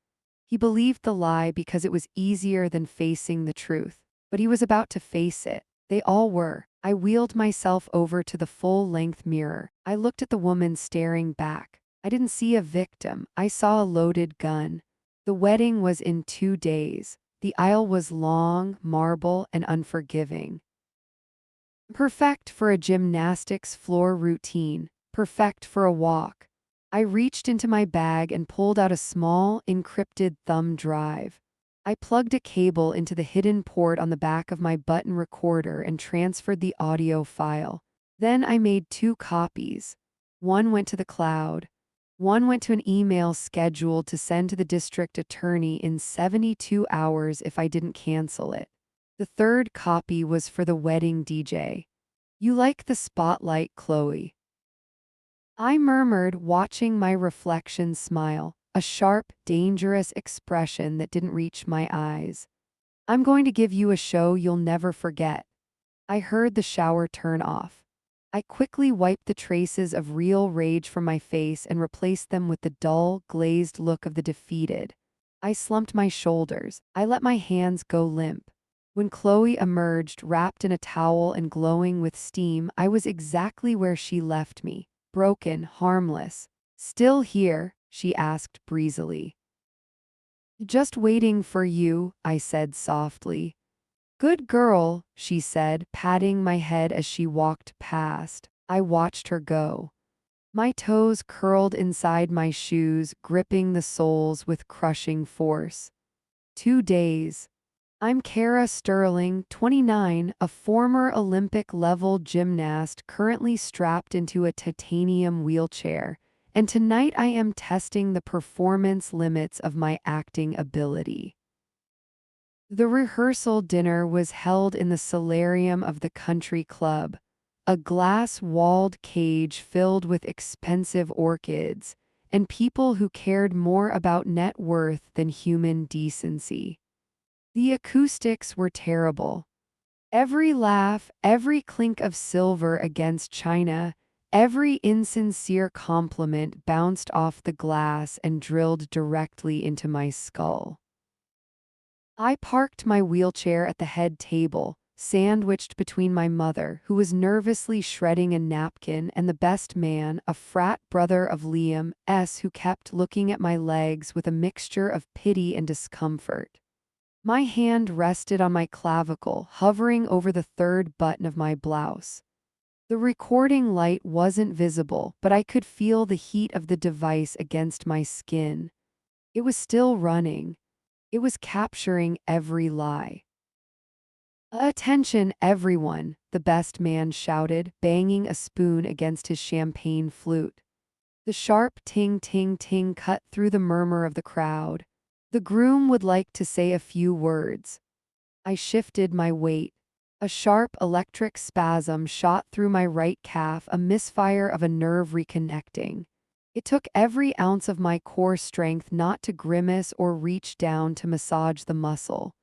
He believed the lie because it was easier than facing the truth. But he was about to face it. They all were. I wheeled myself over to the full-length mirror. I looked at the woman staring back. I didn't see a victim. I saw a loaded gun. The wedding was in 2 days. The aisle was long, marble, and unforgiving. Perfect for a gymnastics floor routine. Perfect for a walk. I reached into my bag and pulled out a small, encrypted thumb drive. I plugged a cable into the hidden port on the back of my button recorder and transferred the audio file. Then I made 2 copies. One went to the cloud. One went to an email scheduled to send to the district attorney in 72 hours if I didn't cancel it. The third copy was for the wedding DJ. You like the spotlight, Chloe? I murmured, watching my reflection smile, a sharp, dangerous expression that didn't reach my eyes. I'm going to give you a show you'll never forget. I heard the shower turn off. I quickly wiped the traces of real rage from my face and replaced them with the dull, glazed look of the defeated. I slumped my shoulders. I let my hands go limp. When Chloe emerged, wrapped in a towel and glowing with steam, I was exactly where she left me. Broken, harmless. Still here? She asked breezily. Just waiting for you, I said softly. Good girl, she said, patting my head as she walked past. I watched her go. My toes curled inside my shoes, gripping the soles with crushing force. 2 days. I'm Kara Sterling, 29, a former Olympic-level gymnast currently strapped into a titanium wheelchair, and tonight I am testing the performance limits of my acting ability. The rehearsal dinner was held in the solarium of the country club, a glass-walled cage filled with expensive orchids, and people who cared more about net worth than human decency. The acoustics were terrible. Every laugh, every clink of silver against china, every insincere compliment bounced off the glass and drilled directly into my skull. I parked my wheelchair at the head table, sandwiched between my mother, who was nervously shredding a napkin, and the best man, a frat brother of Liam's, who kept looking at my legs with a mixture of pity and discomfort. My hand rested on my clavicle, hovering over the third button of my blouse. The recording light wasn't visible, but I could feel the heat of the device against my skin. It was still running. It was capturing every lie. "Attention, everyone," the best man shouted, banging a spoon against his champagne flute. The sharp ting ting ting cut through the murmur of the crowd. The groom would like to say a few words. I shifted my weight. A sharp electric spasm shot through my right calf, a misfire of a nerve reconnecting. It took every ounce of my core strength not to grimace or reach down to massage the muscle.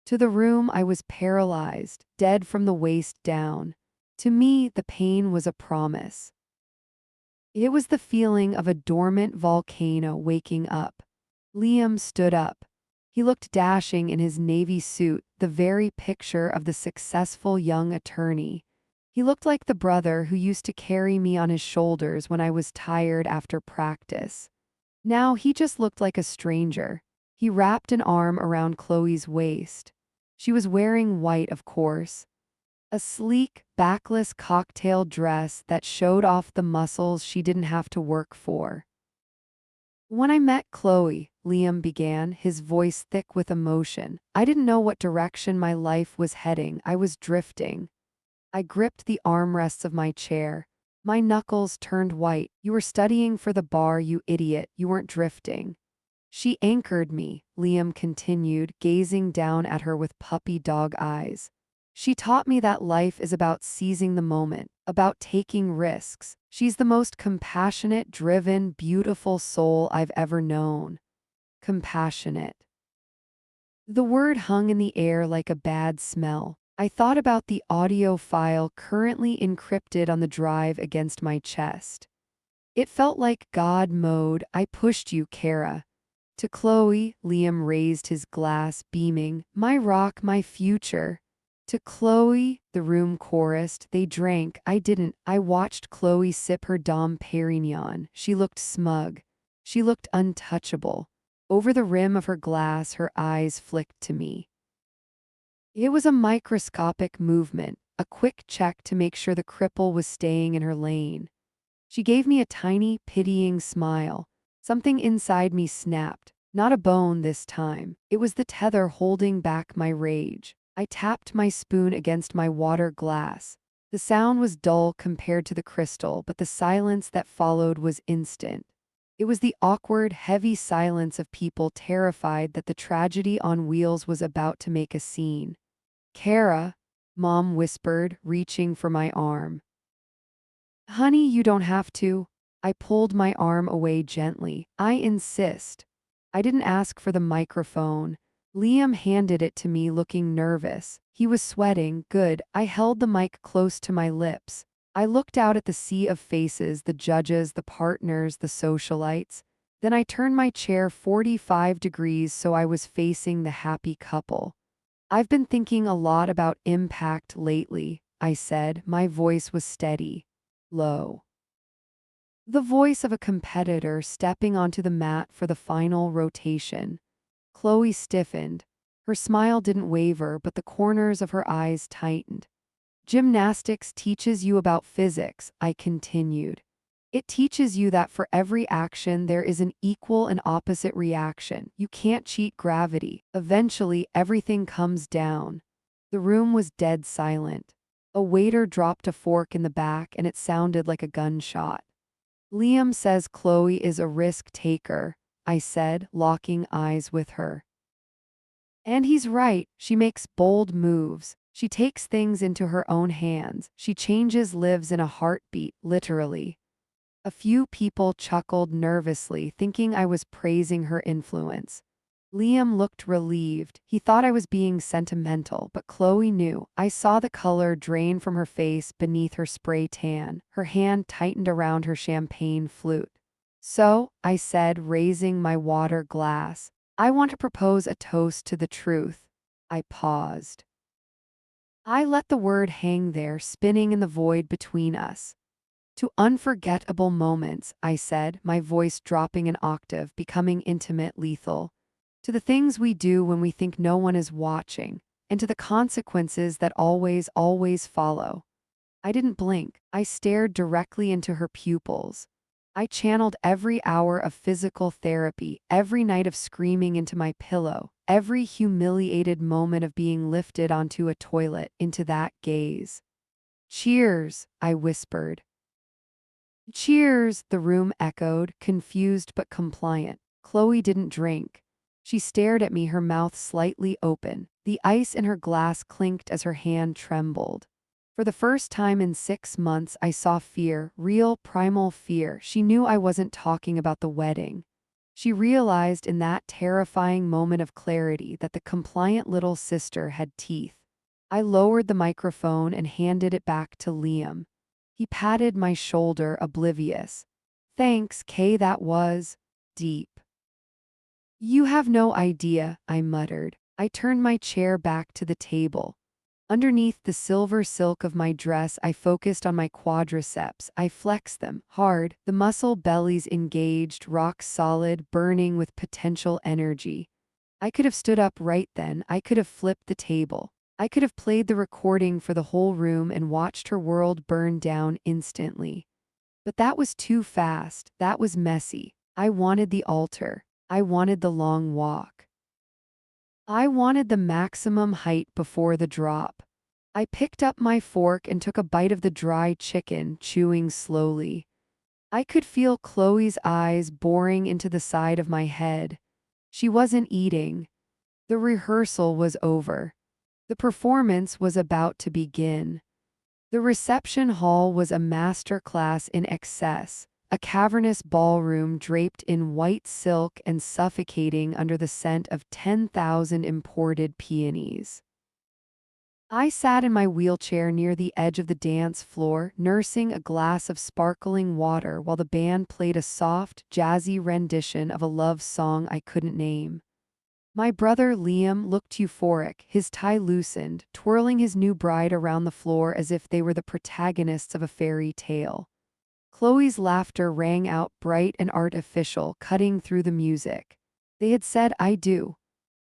To the room, I was paralyzed, dead from the waist down. To me, the pain was a promise. It was the feeling of a dormant volcano waking up. Liam stood up. He looked dashing in his navy suit, the very picture of the successful young attorney. He looked like the brother who used to carry me on his shoulders when I was tired after practice. Now he just looked like a stranger. He wrapped an arm around Chloe's waist. She was wearing white, of course. A sleek, backless cocktail dress that showed off the muscles she didn't have to work for. "When I met Chloe," Liam began, his voice thick with emotion, "I didn't know what direction my life was heading. I was drifting." I gripped the armrests of my chair. My knuckles turned white. "You were studying for the bar, you idiot. You weren't drifting." "She anchored me," Liam continued, gazing down at her with puppy dog eyes. "She taught me that life is about seizing the moment, about taking risks. She's the most compassionate, driven, beautiful soul I've ever known." Compassionate. The word hung in the air like a bad smell. I thought about the audio file currently encrypted on the drive against my chest. It felt like God mode. "I pushed you, Kara." To Chloe, Liam raised his glass, beaming, "My rock, my future." To Chloe, the room chorused, "They drank, I didn't." I watched Chloe sip her Dom Perignon. She looked smug. She looked untouchable. Over the rim of her glass, her eyes flicked to me. It was a microscopic movement, a quick check to make sure the cripple was staying in her lane. She gave me a tiny, pitying smile. Something inside me snapped. Not a bone this time. It was the tether holding back my rage. I tapped my spoon against my water glass. The sound was dull compared to the crystal, but the silence that followed was instant. It was the awkward, heavy silence of people terrified that the tragedy on wheels was about to make a scene. "Kara," Mom whispered, reaching for my arm. "Honey, you don't have to." I pulled my arm away gently. "I insist." I didn't ask for the microphone. Liam handed it to me, looking nervous. He was sweating. Good. I held the mic close to my lips. I looked out at the sea of faces, the judges, the partners, the socialites. Then I turned my chair 45 degrees so I was facing the happy couple. "I've been thinking a lot about impact lately," I said. My voice was steady, low. The voice of a competitor stepping onto the mat for the final rotation. Chloe stiffened. Her smile didn't waver, but the corners of her eyes tightened. "Gymnastics teaches you about physics," I continued. "It teaches you that for every action there is an equal and opposite reaction. You can't cheat gravity. Eventually, everything comes down." The room was dead silent. A waiter dropped a fork in the back and it sounded like a gunshot. "Liam says Chloe is a risk taker," I said, locking eyes with her. "And he's right. She makes bold moves. She takes things into her own hands. She changes lives in a heartbeat, literally." A few people chuckled nervously, thinking I was praising her influence. Liam looked relieved. He thought I was being sentimental, but Chloe knew. I saw the color drain from her face beneath her spray tan. Her hand tightened around her champagne flute. "So," I said, raising my water glass, "I want to propose a toast to the truth." I paused. I let the word hang there, spinning in the void between us. "To unforgettable moments," I said, my voice dropping an octave, becoming intimate, lethal. to the things we do when we think no one is watching, and to the consequences that always follow. I didn't blink. I stared directly into her pupils. I channeled every hour of physical therapy, every night of screaming into my pillow, every humiliated moment of being lifted onto a toilet into that gaze. "Cheers," I whispered. "Cheers," the room echoed, confused but compliant. Chloe didn't drink. She stared at me, her mouth slightly open. The ice in her glass clinked as her hand trembled. For the first time in 6 months, I saw fear, real primal fear. She knew I wasn't talking about the wedding. She realized in that terrifying moment of clarity that the compliant little sister had teeth. I lowered the microphone and handed it back to Liam. He patted my shoulder, oblivious. "Thanks, Kay, that was deep." "You have no idea," I muttered. I turned my chair back to the table. Underneath the silver silk of my dress, I focused on my quadriceps. I flexed them hard, the muscle bellies engaged, rock solid, burning with potential energy. I could have stood up right then. I could have flipped the table. I could have played the recording for the whole room and watched her world burn down instantly. But that was too fast. That was messy. I wanted the altar. I wanted the long walk. I wanted the maximum height before the drop. I picked up my fork and took a bite of the dry chicken, chewing slowly. I could feel Chloe's eyes boring into the side of my head. She wasn't eating. The rehearsal was over. The performance was about to begin. The reception hall was a master class in excess, a cavernous ballroom draped in white silk and suffocating under the scent of 10,000 imported peonies. I sat in my wheelchair near the edge of the dance floor, nursing a glass of sparkling water while the band played a soft, jazzy rendition of a love song I couldn't name. My brother Liam looked euphoric, his tie loosened, twirling his new bride around the floor as if they were the protagonists of a fairy tale. Chloe's laughter rang out bright and artificial, cutting through the music. They had said "I do."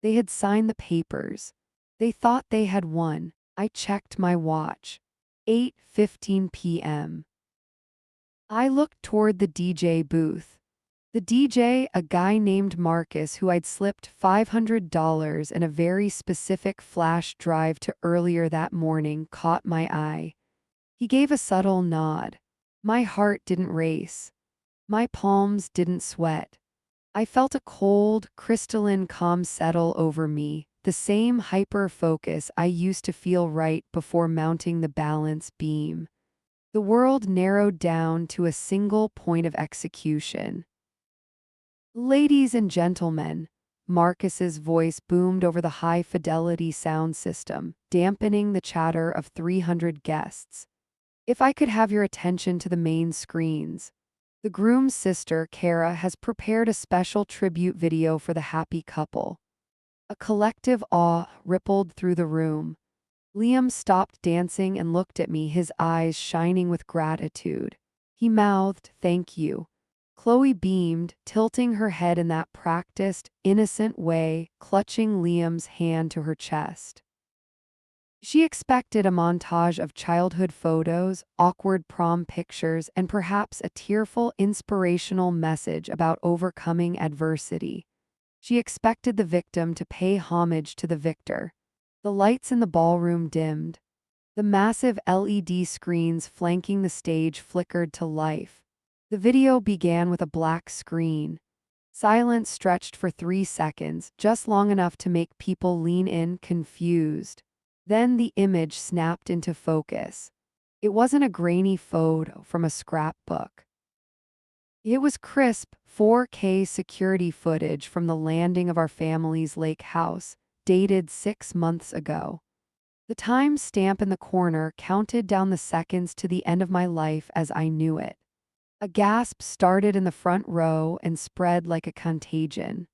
They had signed the papers. They thought they had won. I checked my watch. 8:15 p.m. I looked toward the DJ booth. The DJ, a guy named Marcus who I'd slipped $500 and a very specific flash drive to earlier that morning, caught my eye. He gave a subtle nod. My heart didn't race. My palms didn't sweat. I felt a cold, crystalline calm settle over me, the same hyper-focus I used to feel right before mounting the balance beam. The world narrowed down to a single point of execution. "Ladies and gentlemen," Marcus's voice boomed over the high-fidelity sound system, dampening the chatter of 300 guests. "If I could have your attention to the main screens. The groom's sister, Kara, has prepared a special tribute video for the happy couple." A collective awe rippled through the room. Liam stopped dancing and looked at me, his eyes shining with gratitude. He mouthed, "Thank you." Chloe beamed, tilting her head in that practiced, innocent way, clutching Liam's hand to her chest. She expected a montage of childhood photos, awkward prom pictures, and perhaps a tearful, inspirational message about overcoming adversity. She expected the victim to pay homage to the victor. The lights in the ballroom dimmed. The massive LED screens flanking the stage flickered to life. The video began with a black screen. Silence stretched for 3 seconds, just long enough to make people lean in, confused. Then the image snapped into focus. It wasn't a grainy photo from a scrapbook. It was crisp, 4K security footage from the landing of our family's lake house, dated 6 months ago. The time stamp in the corner counted down the seconds to the end of my life as I knew it. A gasp started in the front row and spread like a contagion.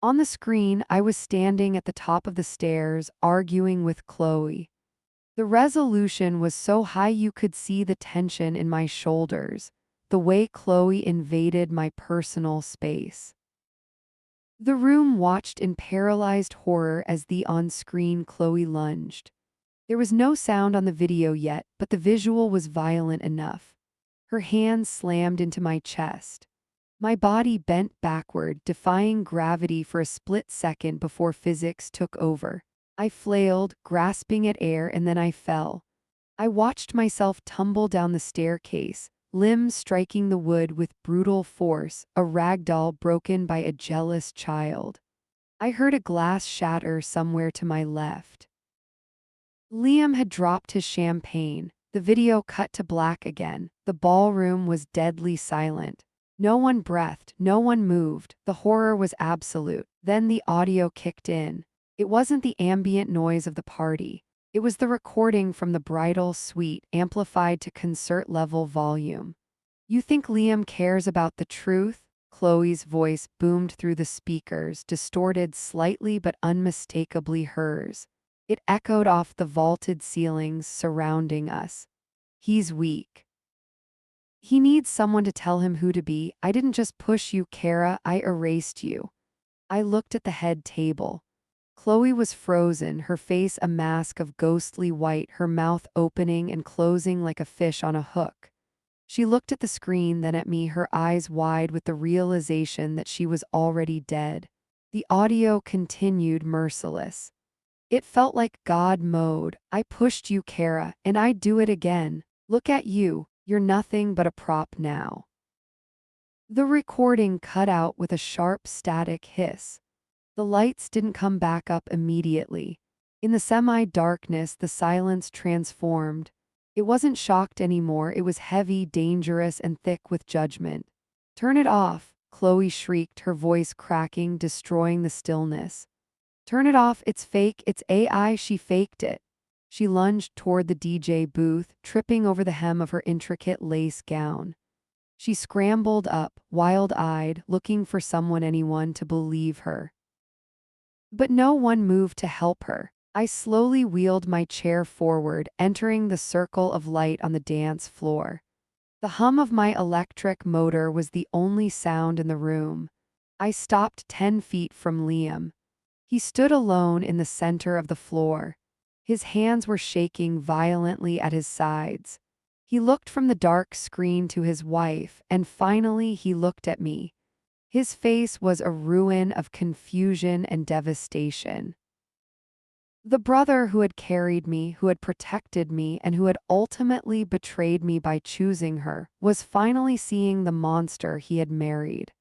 On the screen, I was standing at the top of the stairs, arguing with Chloe. The resolution was so high you could see the tension in my shoulders, the way Chloe invaded my personal space. The room watched in paralyzed horror as the on-screen Chloe lunged. There was no sound on the video yet, but the visual was violent enough. Her hands slammed into my chest. My body bent backward, defying gravity for a split second before physics took over. I flailed, grasping at air, and then I fell. I watched myself tumble down the staircase, limbs striking the wood with brutal force, a rag doll broken by a jealous child. I heard a glass shatter somewhere to my left. Liam had dropped his champagne. The video cut to black again. The ballroom was deadly silent. No one breathed, no one moved. The horror was absolute. Then the audio kicked in. It wasn't the ambient noise of the party. It was the recording from the bridal suite, amplified to concert-level volume. "You think Liam cares about the truth?" Chloe's voice boomed through the speakers, distorted slightly but unmistakably hers. It echoed off the vaulted ceilings surrounding us. "He's weak. He needs someone to tell him who to be. I didn't just push you, Kara, I erased you." I looked at the head table. Chloe was frozen, her face a mask of ghostly white, her mouth opening and closing like a fish on a hook. She looked at the screen, then at me, her eyes wide with the realization that she was already dead. The audio continued, merciless. "It felt like God mode. I pushed you, Kara, and I'd do it again. Look at you. You're nothing but a prop now." The recording cut out with a sharp static hiss. The lights didn't come back up immediately. In the semi-darkness, the silence transformed. It wasn't shocked anymore, it was heavy, dangerous, and thick with judgment. "Turn it off," Chloe shrieked, her voice cracking, destroying the stillness. "Turn it off, it's fake, it's AI, she faked it." She lunged toward the DJ booth, tripping over the hem of her intricate lace gown. She scrambled up, wild-eyed, looking for anyone to believe her. But no one moved to help her. I slowly wheeled my chair forward, entering the circle of light on the dance floor. The hum of my electric motor was the only sound in the room. I stopped 10 feet from Liam. He stood alone in the center of the floor. His hands were shaking violently at his sides. He looked from the dark screen to his wife, and finally he looked at me. His face was a ruin of confusion and devastation. The brother who had carried me, who had protected me, and who had ultimately betrayed me by choosing her, was finally seeing the monster he had married.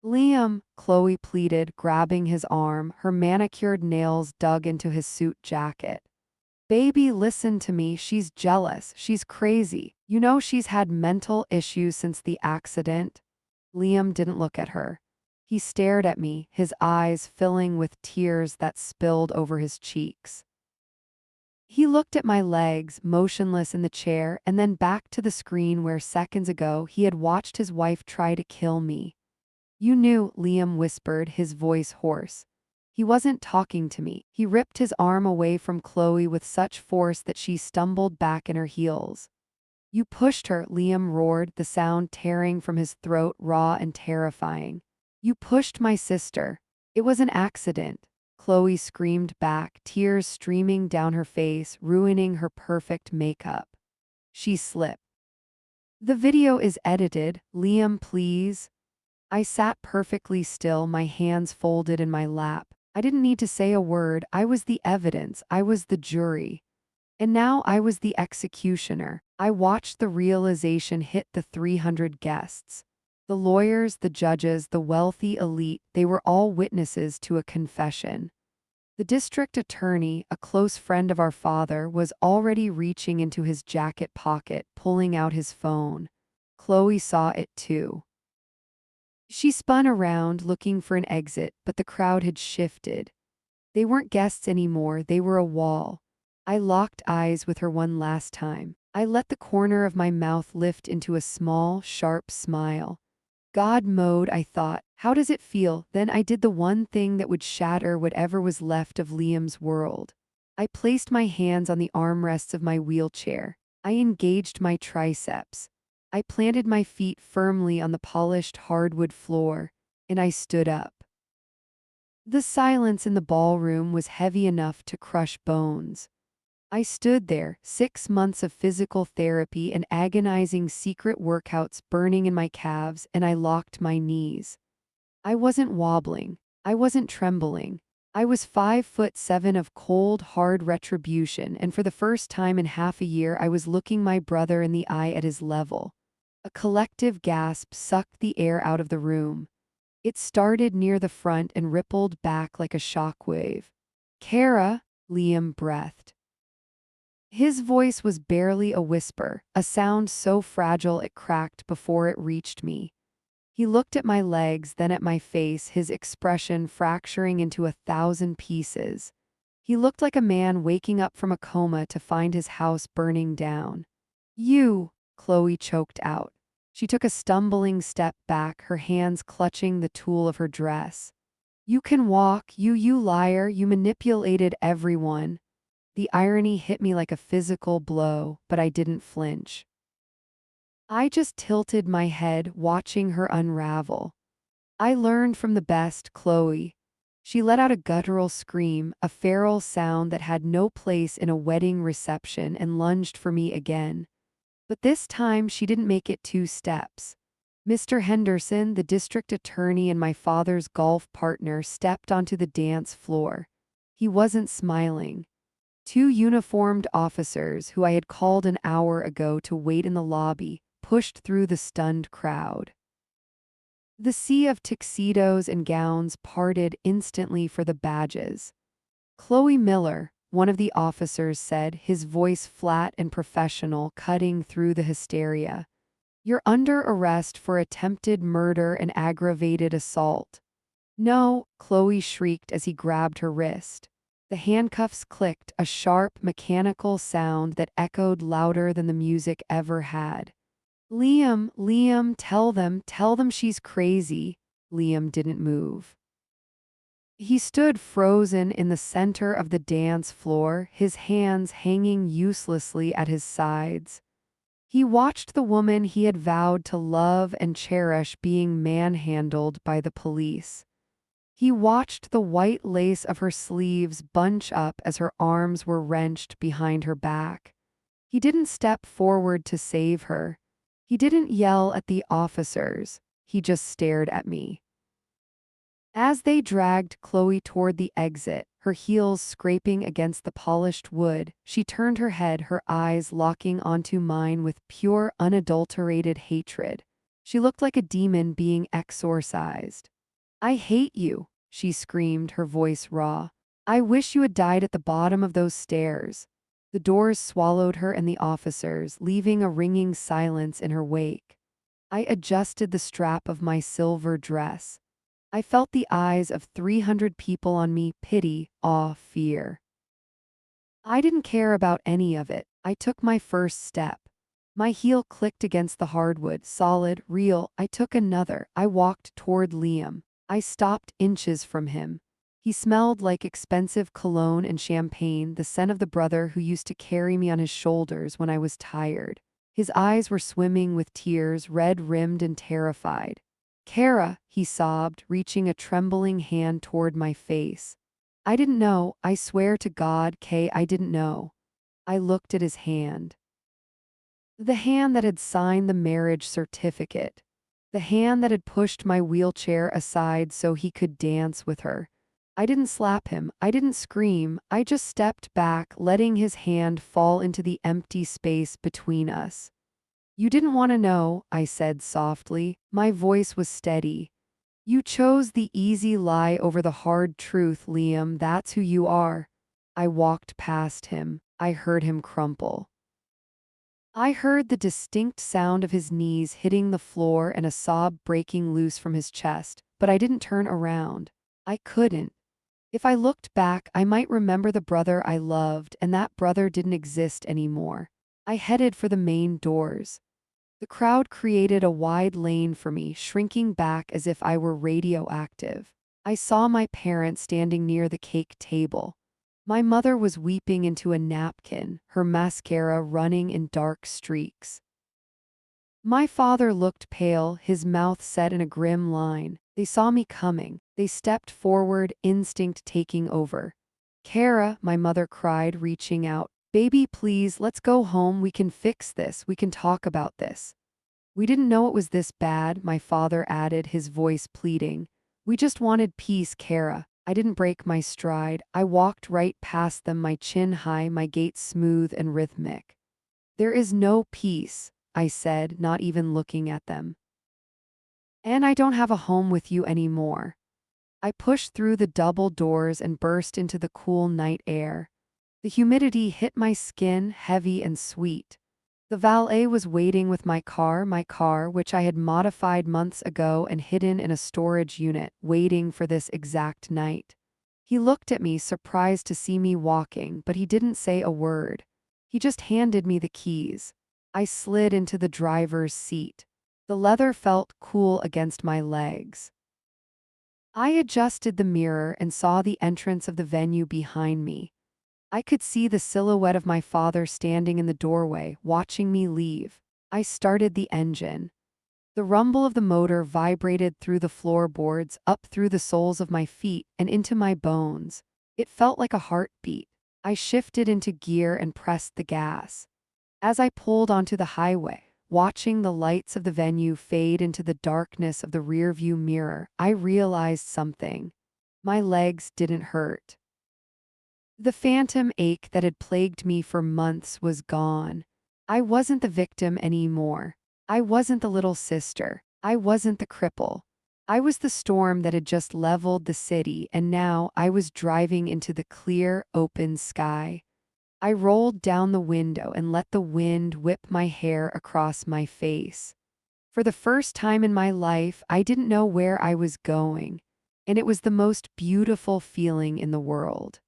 "Liam," Chloe pleaded, grabbing his arm, her manicured nails dug into his suit jacket. "Baby, listen to me, she's jealous, she's crazy. You know she's had mental issues since the accident." Liam didn't look at her. He stared at me, his eyes filling with tears that spilled over his cheeks. He looked at my legs, motionless in the chair, and then back to the screen where seconds ago he had watched his wife try to kill me. "You knew," Liam whispered, his voice hoarse. He wasn't talking to me. He ripped his arm away from Chloe with such force that she stumbled back in her heels. "You pushed her," Liam roared, the sound tearing from his throat, raw and terrifying. "You pushed my sister. It was an accident." Chloe screamed back, tears streaming down her face, ruining her perfect makeup. She slipped. "The video is edited, Liam, please." I sat perfectly still, my hands folded in my lap. I didn't need to say a word. I was the evidence. I was the jury. And now I was the executioner. I watched the realization hit the 300 guests. The lawyers, the judges, the wealthy elite, they were all witnesses to a confession. The district attorney, a close friend of our father, was already reaching into his jacket pocket, pulling out his phone. Chloe saw it too. She spun around, looking for an exit, but the crowd had shifted. They weren't guests anymore, they were a wall. I locked eyes with her one last time. I let the corner of my mouth lift into a small, sharp smile. God mode, I thought. How does it feel? Then I did the one thing that would shatter whatever was left of Liam's world. I placed my hands on the armrests of my wheelchair. I engaged my triceps. I planted my feet firmly on the polished hardwood floor, and I stood up. The silence in the ballroom was heavy enough to crush bones. I stood there, 6 months of physical therapy and agonizing secret workouts burning in my calves, and I locked my knees. I wasn't wobbling. I wasn't trembling. I was 5'7" of cold, hard retribution, and for the first time in half a year I was looking my brother in the eye at his level. A collective gasp sucked the air out of the room. It started near the front and rippled back like a shockwave. "Kara," Liam breathed. His voice was barely a whisper, a sound so fragile it cracked before it reached me. He looked at my legs, then at my face, his expression fracturing into 1,000 pieces. He looked like a man waking up from a coma to find his house burning down. "You," Chloe choked out. She took a stumbling step back, her hands clutching the tulle of her dress. "You can walk, you liar, you manipulated everyone." The irony hit me like a physical blow, but I didn't flinch. I just tilted my head, watching her unravel. "I learned from the best, Chloe." She let out a guttural scream, a feral sound that had no place in a wedding reception, and lunged for me again. But this time she didn't make it 2 steps. Mr. Henderson, the district attorney and my father's golf partner, stepped onto the dance floor. He wasn't smiling. 2 uniformed officers, who I had called an hour ago to wait in the lobby, pushed through the stunned crowd. The sea of tuxedos and gowns parted instantly for the badges. "Chloe Miller," one of the officers said, his voice flat and professional, cutting through the hysteria. "You're under arrest for attempted murder and aggravated assault." "No," Chloe shrieked as he grabbed her wrist. The handcuffs clicked, a sharp, mechanical sound that echoed louder than the music ever had. Liam, tell them she's crazy." Liam didn't move. He stood frozen in the center of the dance floor, his hands hanging uselessly at his sides. He watched the woman he had vowed to love and cherish being manhandled by the police. He watched the white lace of her sleeves bunch up as her arms were wrenched behind her back. He didn't step forward to save her. He didn't yell at the officers. He just stared at me. As they dragged Chloe toward the exit, her heels scraping against the polished wood, she turned her head, her eyes locking onto mine with pure, unadulterated hatred. She looked like a demon being exorcised. "I hate you," she screamed, her voice raw. "I wish you had died at the bottom of those stairs." The doors swallowed her and the officers, leaving a ringing silence in her wake. I adjusted the strap of my silver dress. I felt the eyes of 300 people on me, pity, awe, fear. I didn't care about any of it. I took my first step. My heel clicked against the hardwood, solid, real. I took another. I walked toward Liam. I stopped inches from him. He smelled like expensive cologne and champagne, the scent of the brother who used to carry me on his shoulders when I was tired. His eyes were swimming with tears, red-rimmed and terrified. "Kara," he sobbed, reaching a trembling hand toward my face. "I didn't know, I swear to God, Kay, I didn't know." I looked at his hand. The hand that had signed the marriage certificate. The hand that had pushed my wheelchair aside so he could dance with her. I didn't slap him, I didn't scream, I just stepped back, letting his hand fall into the empty space between us. "You didn't want to know," I said softly. My voice was steady. "You chose the easy lie over the hard truth, Liam. That's who you are." I walked past him. I heard him crumple. I heard the distinct sound of his knees hitting the floor and a sob breaking loose from his chest, but I didn't turn around. I couldn't. If I looked back, I might remember the brother I loved, and that brother didn't exist anymore. I headed for the main doors. The crowd created a wide lane for me, shrinking back as if I were radioactive. I saw my parents standing near the cake table. My mother was weeping into a napkin, her mascara running in dark streaks. My father looked pale, his mouth set in a grim line. They saw me coming. They stepped forward, instinct taking over. Kara, my mother cried, reaching out. Baby, please, let's go home. We can fix this. We can talk about this. We didn't know it was this bad, my father added, his voice pleading. We just wanted peace, Kara. I didn't break my stride. I walked right past them, my chin high, my gait smooth and rhythmic. There is no peace, I said, not even looking at them. And I don't have a home with you anymore. I pushed through the double doors and burst into the cool night air. The humidity hit my skin, heavy and sweet. The valet was waiting with my car which I had modified months ago and hidden in a storage unit, waiting for this exact night. He looked at me, surprised to see me walking, but he didn't say a word. He just handed me the keys. I slid into the driver's seat. The leather felt cool against my legs. I adjusted the mirror and saw the entrance of the venue behind me. I could see the silhouette of my father standing in the doorway, watching me leave. I started the engine. The rumble of the motor vibrated through the floorboards, up through the soles of my feet, and into my bones. It felt like a heartbeat. I shifted into gear and pressed the gas. As I pulled onto the highway, watching the lights of the venue fade into the darkness of the rearview mirror, I realized something. My legs didn't hurt. The phantom ache that had plagued me for months was gone. I wasn't the victim anymore. I wasn't the little sister. I wasn't the cripple. I was the storm that had just leveled the city, and now I was driving into the clear, open sky. I rolled down the window and let the wind whip my hair across my face. For the first time in my life, I didn't know where I was going, and it was the most beautiful feeling in the world.